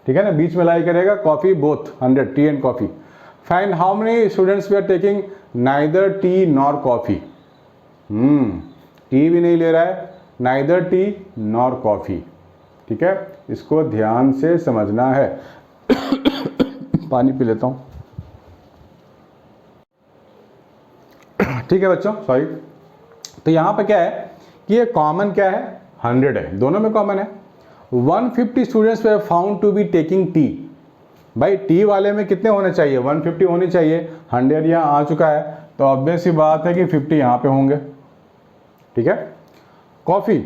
ठीक है ना, बीच में लाई करेगा coffee both 100 tea and coffee. Find how many students we are taking neither tea nor coffee. Tea भी नहीं ले रहा है, नाइदर टी नॉर कॉफी, ठीक है। इसको ध्यान से समझना है। पानी पी लेता हूँ, ठीक है बच्चों, सॉरी। तो यहाँ पे क्या है कि ये कॉमन क्या है, 100 है, दोनों में कॉमन है। 150 students were found to be taking tea. भाई टी वाले में कितने होने चाहिए, 150 होनी चाहिए। 100 यहाँ आ चुका है, तो ऑब्वियस सी बात है कि 50 यहाँ पे होंगे, ठीक है। कॉफ़ी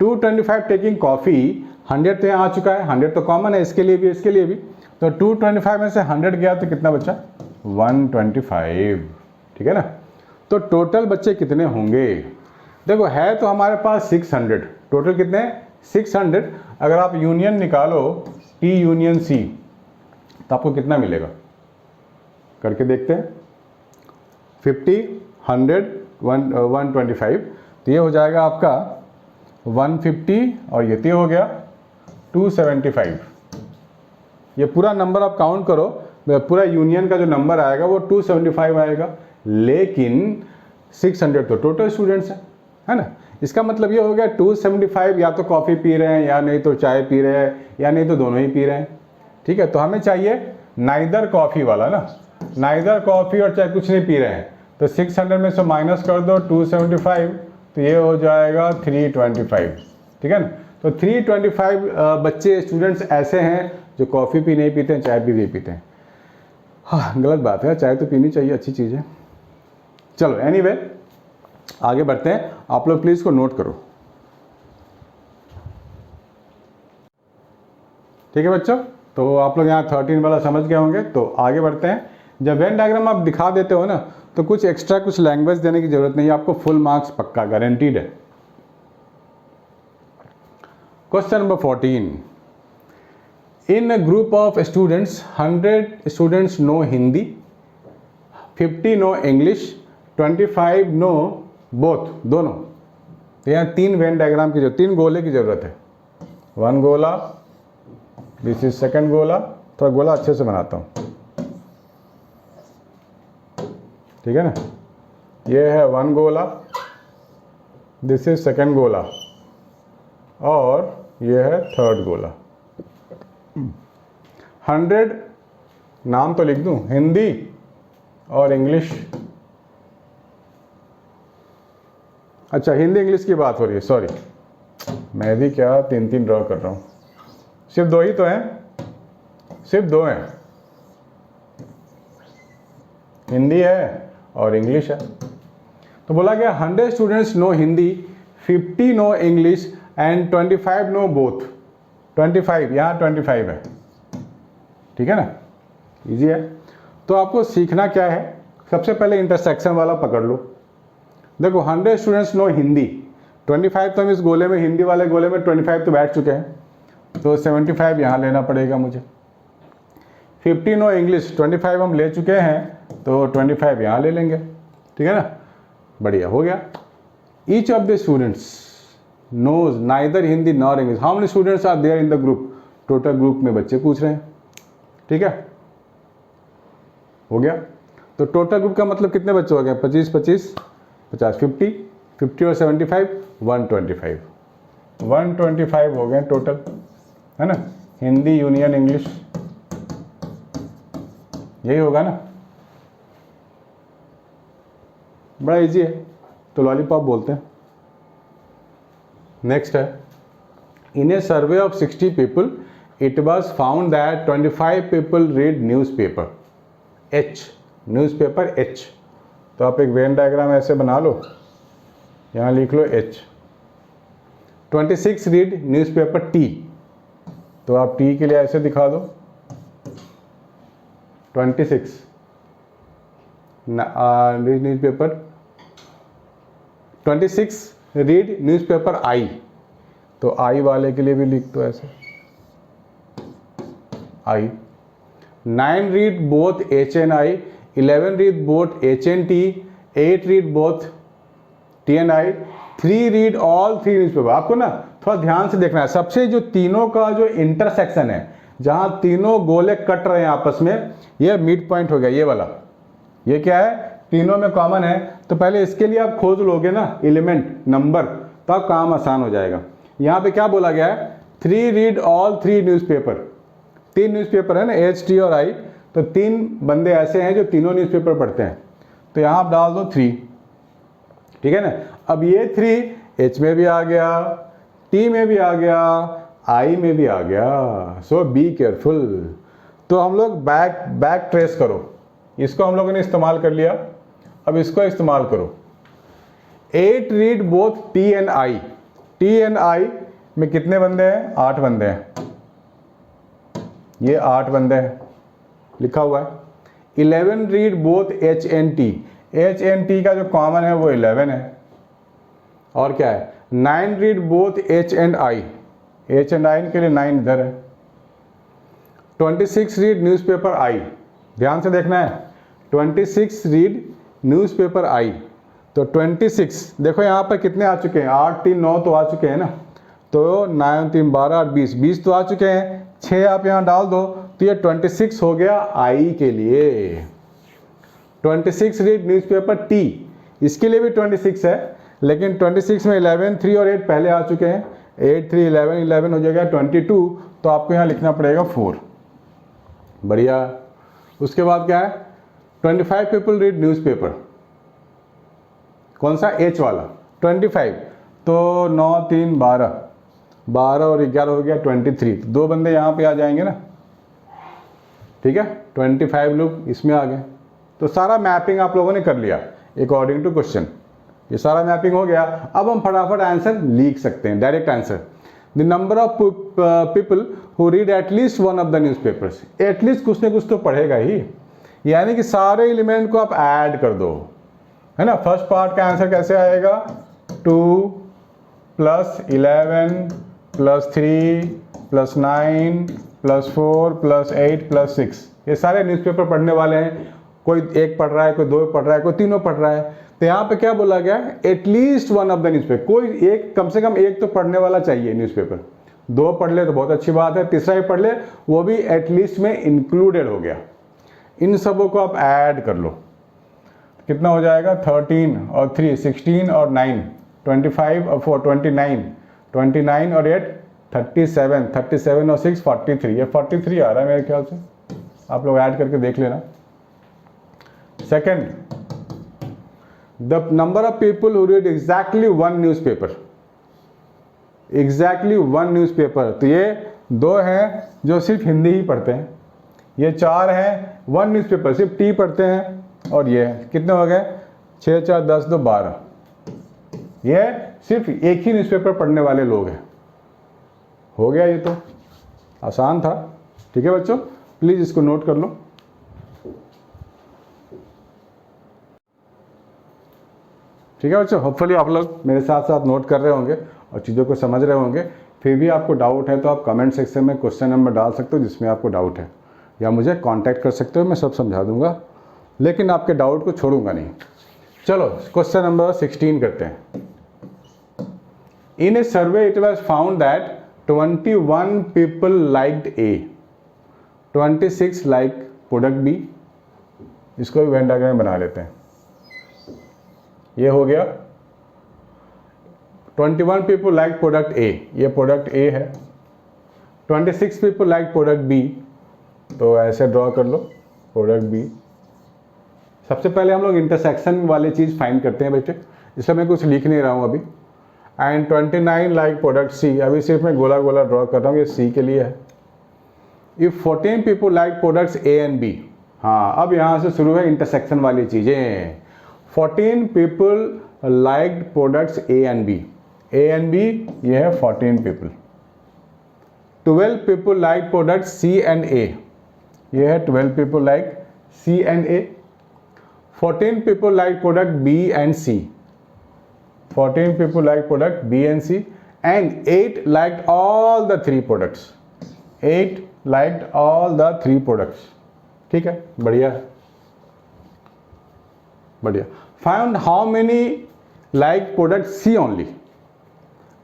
225 टेकिंग कॉफ़ी, 100 तो यहाँ आ चुका है, 100 तो कॉमन है इसके लिए भी इसके लिए भी। तो 225 में से 100 गया तो कितना बचा, 125, ठीक है ना। तो टोटल बच्चे कितने होंगे, देखो है तो हमारे पास 600, टोटल कितने, 600। अगर आप यूनियन निकालो टी यूनियन सी, तो आपको कितना मिलेगा, करके देखते हैं। 50, 100, 125, तो ये हो जाएगा आपका 150 और ये हो गया 275। ये पूरा नंबर आप काउंट करो, पूरा यूनियन का जो नंबर आएगा वो 275 आएगा, लेकिन 600 तो टोटल स्टूडेंट्स है ना। इसका मतलब ये हो गया 275 या तो कॉफ़ी पी रहे हैं या नहीं तो चाय पी रहे हैं या नहीं तो दोनों ही पी रहे हैं, ठीक है। तो हमें चाहिए नाइदर कॉफ़ी वाला ना, नाइदर कॉफ़ी और चाय कुछ नहीं पी रहे हैं। तो 600 में से माइनस कर दो 275, तो ये हो जाएगा 325, ठीक है ना। तो 325 बच्चे स्टूडेंट्स ऐसे हैं जो कॉफ़ी भी नहीं पीते हैं, चाय भी नहीं पीते हैं। हाँ गलत बात है, चाय तो पीनी चाहिए, अच्छी चीज़ है। चलो एनीवे आगे बढ़ते हैं, आप लोग प्लीज़ को नोट करो, ठीक है बच्चों। तो आप लोग यहाँ 13 वाला समझ गए होंगे। तो आगे बढ़ते हैं। जब वेन डायग्राम आप दिखा देते हो ना, तो कुछ एक्स्ट्रा कुछ लैंग्वेज देने की जरूरत नहीं है, आपको फुल मार्क्स पक्का गारंटीड है। Question number 14, in a group of students 100 students know Hindi, 50 know English, 25 know both, दोनों। तो यहाँ 3 वेन डायग्राम की 3 गोले की जरूरत है। 1 गोला, दिस इज सेकंड गोला, थोड़ा गोला अच्छे से बनाता हूँ, ठीक है ना। ये है 1 गोला, दिस इज सेकंड गोला, और ये है थर्ड गोला। 100 नाम तो लिख दूं, हिंदी और इंग्लिश। अच्छा हिंदी इंग्लिश की बात हो रही है, सॉरी, मैं भी क्या 3 ड्रॉ कर रहा हूँ। सिर्फ 2 ही तो हैं, सिर्फ 2 हैं, हिंदी है और इंग्लिश है। तो बोला गया 100 students know Hindi, 50 know English and 25 know both. 25 यहाँ 25 है, ठीक है ना, इजी है। तो आपको सीखना क्या है, सबसे पहले इंटरसेक्शन वाला पकड़ लो। देखो 100 स्टूडेंट्स नो हिंदी, 25 तो हम इस गोले में, हिंदी वाले गोले में 25 तो बैठ चुके हैं, तो 75 यहाँ लेना पड़ेगा मुझे। 50 नो इंग्लिश, 25 हम ले चुके हैं, तो 25 यहाँ ले लेंगे, ठीक है ना, बढ़िया हो गया। Each of the students knows neither Hindi nor English, how many students are there in the group, total group में बच्चे पूछ रहे हैं, ठीक है, हो गया। तो टोटल ग्रुप का मतलब कितने बच्चे हो गए, 25 25 50 50 50 और 75 125 हो गए टोटल, है ना, हिंदी यूनियन इंग्लिश, यही होगा ना, बड़ा इजी है, तो लॉलीपॉप बोलते हैं। नेक्स्ट है, in a survey of 60 people it was found that 25 people read newspaper H, newspaper H, तो आप एक वेन डायग्राम ऐसे बना लो, यहाँ लिख लो एच। 26 रीड न्यूज़पेपर टी, तो आप टी के लिए ऐसे दिखा दो 26 न्यूज़पेपर। 26 रीड न्यूज़पेपर आई, तो आई वाले के लिए भी लिख दो ऐसे आई। 9 read both H and I, 11 read both H and T, 8 read both tea and I, 3 read all 3 newspaper. आपको ना थोड़ा ध्यान से देखना है, सबसे जो तीनों का जो इंटरसेक्शन है, जहां तीनों गोले कट रहे हैं आपस में, ये मिड पॉइंट हो गया, ये वाला, ये क्या है, तीनों में कॉमन है, तो पहले इसके लिए आप खोज लोगे ना एलिमेंट नंबर, तो आप काम आसान हो जाएगा। यहाँ पे क्या बोला गया है, 3 रीड ऑल 3 न्यूज़पेपर, 3 न्यूज़पेपर है ना, एच टी और आई, तो 3 बंदे ऐसे हैं जो तीनों न्यूज़पेपर पढ़ते हैं, तो यहाँ आप डाल दो 3, ठीक है ना। अब ये 3 एच में भी आ गया, टी में भी आ गया, आई में भी आ गया, सो बी केयरफुल। तो हम लोग बैक ट्रेस करो, इसको हम लोगों ने इस्तेमाल कर लिया, अब इसको इस्तेमाल करो। 8 read both tea and I, T and I में कितने बंदे हैं, 8 बंदे हैं, ये 8 बंदे हैं लिखा हुआ है। 11 read both H and T, H and T का जो कॉमन है वो 11 है, और क्या है, 9 read both H and I, H and I के लिए 9 इधर है। 26 रीड न्यूज़पेपर आई, ध्यान से देखना है, 26 रीड न्यूज़पेपर आई, तो 26 देखो यहाँ पर कितने आ चुके हैं, 8 3 9 तो आ चुके हैं ना, तो 9 3 12 20 20 तो आ चुके हैं, 6 आप यहाँ डाल दो, तो ये 26 हो गया आई के लिए। 26 रीड न्यूज़पेपर टी, इसके लिए भी 26 है, लेकिन 26 में 11 3 और 8 पहले आ चुके हैं, 8 3 11 11 हो जाएगा 22, तो आपको यहाँ लिखना पड़ेगा 4, बढ़िया। उसके बाद क्या है, 25 पीपल रीड न्यूज़पेपर, कौन सा, एच वाला, 25, तो 9 3 12 12 और 11 हो गया 23, तो 2 बंदे यहाँ पे आ जाएंगे ना, ठीक है, 25 लोग इसमें आ गए। तो सारा मैपिंग आप लोगों ने कर लिया अकॉर्डिंग टू क्वेश्चन, ये सारा मैपिंग हो गया। अब हम फटाफट आंसर लिख सकते हैं, direct answer. The number of people who read at least one of the newspapers, at least कुछ ना कुछ तो पढ़ेगा ही, यानी कि सारे एलिमेंट को आप ऐड कर दो, है ना। फर्स्ट पार्ट का आंसर कैसे आएगा, 2 + 11 + 3 + 9 + 4 + 8 + 6, ये सारे न्यूज़पेपर पढ़ने वाले हैं, कोई एक पढ़ रहा है, कोई 2 पढ़ रहा है, कोई 3 पढ़ रहा है, तो यहाँ पे क्या बोला गया, at least one of the newspaper, कोई एक, कम से कम एक तो पढ़ने वाला चाहिए न्यूज़पेपर, 2 पढ़ ले तो बहुत अच्छी बात है, तीसरा ही पढ़ ले वो भी एटलीस्ट में इंक्लूडेड हो गया। इन सबों को आप ऐड कर लो, कितना हो जाएगा, 13 और 3 16 और 9 25 और 4 29 29 और 8 37 37 और 6 43, ये 43 आ रहा है मेरे ख्याल से, आप लोग ऐड करके देख लेना। Second, the number of people who read exactly 1 newspaper, exactly 1 newspaper, तो ये 2 हैं जो सिर्फ हिंदी ही पढ़ते हैं, ये 4 हैं 1 न्यूज़पेपर सिर्फ टी पढ़ते हैं, और ये कितने हो गए, 6 4 10 2 12, ये सिर्फ एक ही न्यूज़पेपर पढ़ने वाले लोग हैं। हो गया, ये तो आसान था, ठीक है बच्चों, प्लीज़ इसको नोट कर लो। ठीक है बच्चों, होपफुली आप लोग मेरे साथ साथ नोट कर रहे होंगे और चीज़ों को समझ रहे होंगे। फिर भी आपको डाउट है तो आप कमेंट सेक्शन में क्वेश्चन नंबर डाल सकते हो जिसमें आपको डाउट है, या मुझे कांटेक्ट कर सकते हो, मैं सब समझा दूंगा। लेकिन आपके डाउट को छोड़ूंगा नहीं। चलो क्वेश्चन नंबर 16 करते हैं। In a survey it was found that 21 people liked A, 26 like product B. इसको भी वेन डायग्राम बना लेते हैं। ये हो गया 21 पीपल लाइक प्रोडक्ट ए, ये प्रोडक्ट ए है। 26 पीपल लाइक प्रोडक्ट बी, तो ऐसे ड्रॉ कर लो प्रोडक्ट बी। सबसे पहले हम लोग इंटरसेक्शन वाली चीज़ फाइंड करते हैं बेटे, इसलिए मैं कुछ लिख नहीं रहा हूँ अभी। एंड 29 लाइक प्रोडक्ट सी, अभी सिर्फ मैं गोला गोला ड्रॉ कर रहा हूँ, ये सी के लिए है। If 14 people like products A and B, हाँ अब यहाँ से शुरू है इंटरसेक्शन वाली चीज़ें। 14 people liked products A and B, A and B ये है 14 people. 12 people like products C and A, ये है 12 people like C and A. 14 people like product B and C, 14 people like product B and C, and 8 liked all the 3 products, 8 liked all the 3 products। ठीक है, बढ़िया है, बढ़िया। Found how many like product C only।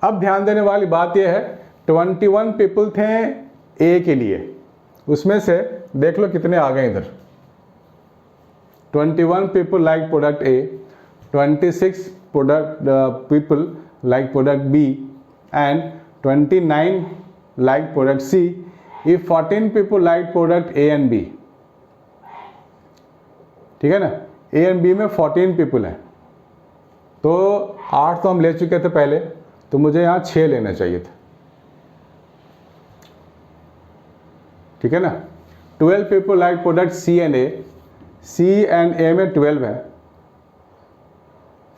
अब ध्यान देने वाली बात यह है 21 people थे A के लिए, उसमें से देख लो कितने आ गए इधर। 21 people like product A, 26 people like product B, and 29 like product C. If 14 people like product A and B, ठीक है ना, A and B में 14 people हैं, तो 8 तो हम ले चुके थे पहले, तो मुझे यहाँ 6 लेना चाहिए था। ठीक है ना। 12 people like product C and A, C and A में 12 है।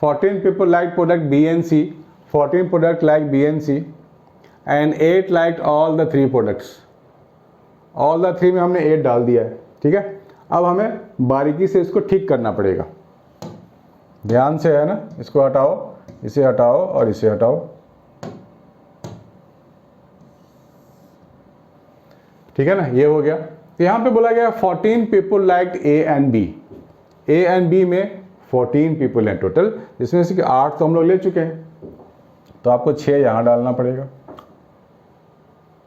14 people like product B and C, 14 product like B and C, and 8 liked all the 3 products। all the 3 में हमने 8 डाल दिया है। ठीक है, अब हमें बारीकी से इसको ठीक करना पड़ेगा, ध्यान से, है ना। इसको हटाओ, इसे हटाओ और इसे हटाओ। ठीक है ना, ये हो गया। तो यहाँ पे बोला गया 14 people liked A and B, A and B में 14 पीपल हैं टोटल, जिसमें से कि 8 तो हम लोग ले चुके हैं, तो आपको 6 यहाँ डालना पड़ेगा।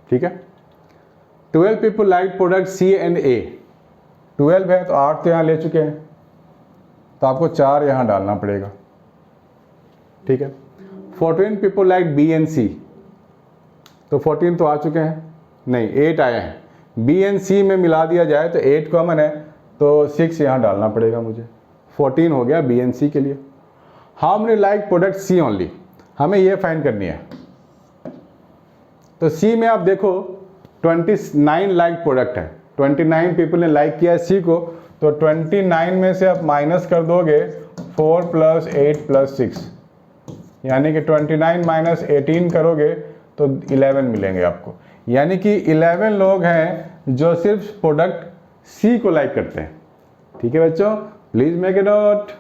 ठीक है। 12 people like product C and A, 12 है तो 8 तो यहाँ ले चुके हैं, तो आपको 4 यहाँ डालना पड़ेगा। ठीक है। 14 पीपल लाइक बी एंड सी, तो 14 तो आ चुके हैं, नहीं 8 आए हैं। बी एंड सी में मिला दिया जाए तो 8 कॉमन है, तो 6 यहाँ डालना पड़ेगा मुझे। 14 हो गया बी एंड सी के लिए। How many like product C only, हमें ये फाइंड करनी है। तो सी में आप देखो 29 लाइक प्रोडक्ट है, 29 पीपल ने लाइक किया है सी को, तो 29 में से आप माइनस कर दोगे 4 + 8 + 6, यानी कि 29 - 18 करोगे तो 11 मिलेंगे आपको। यानी कि 11 लोग हैं जो सिर्फ प्रोडक्ट सी को लाइक करते हैं। ठीक है बच्चों, प्लीज मेक ए नोट।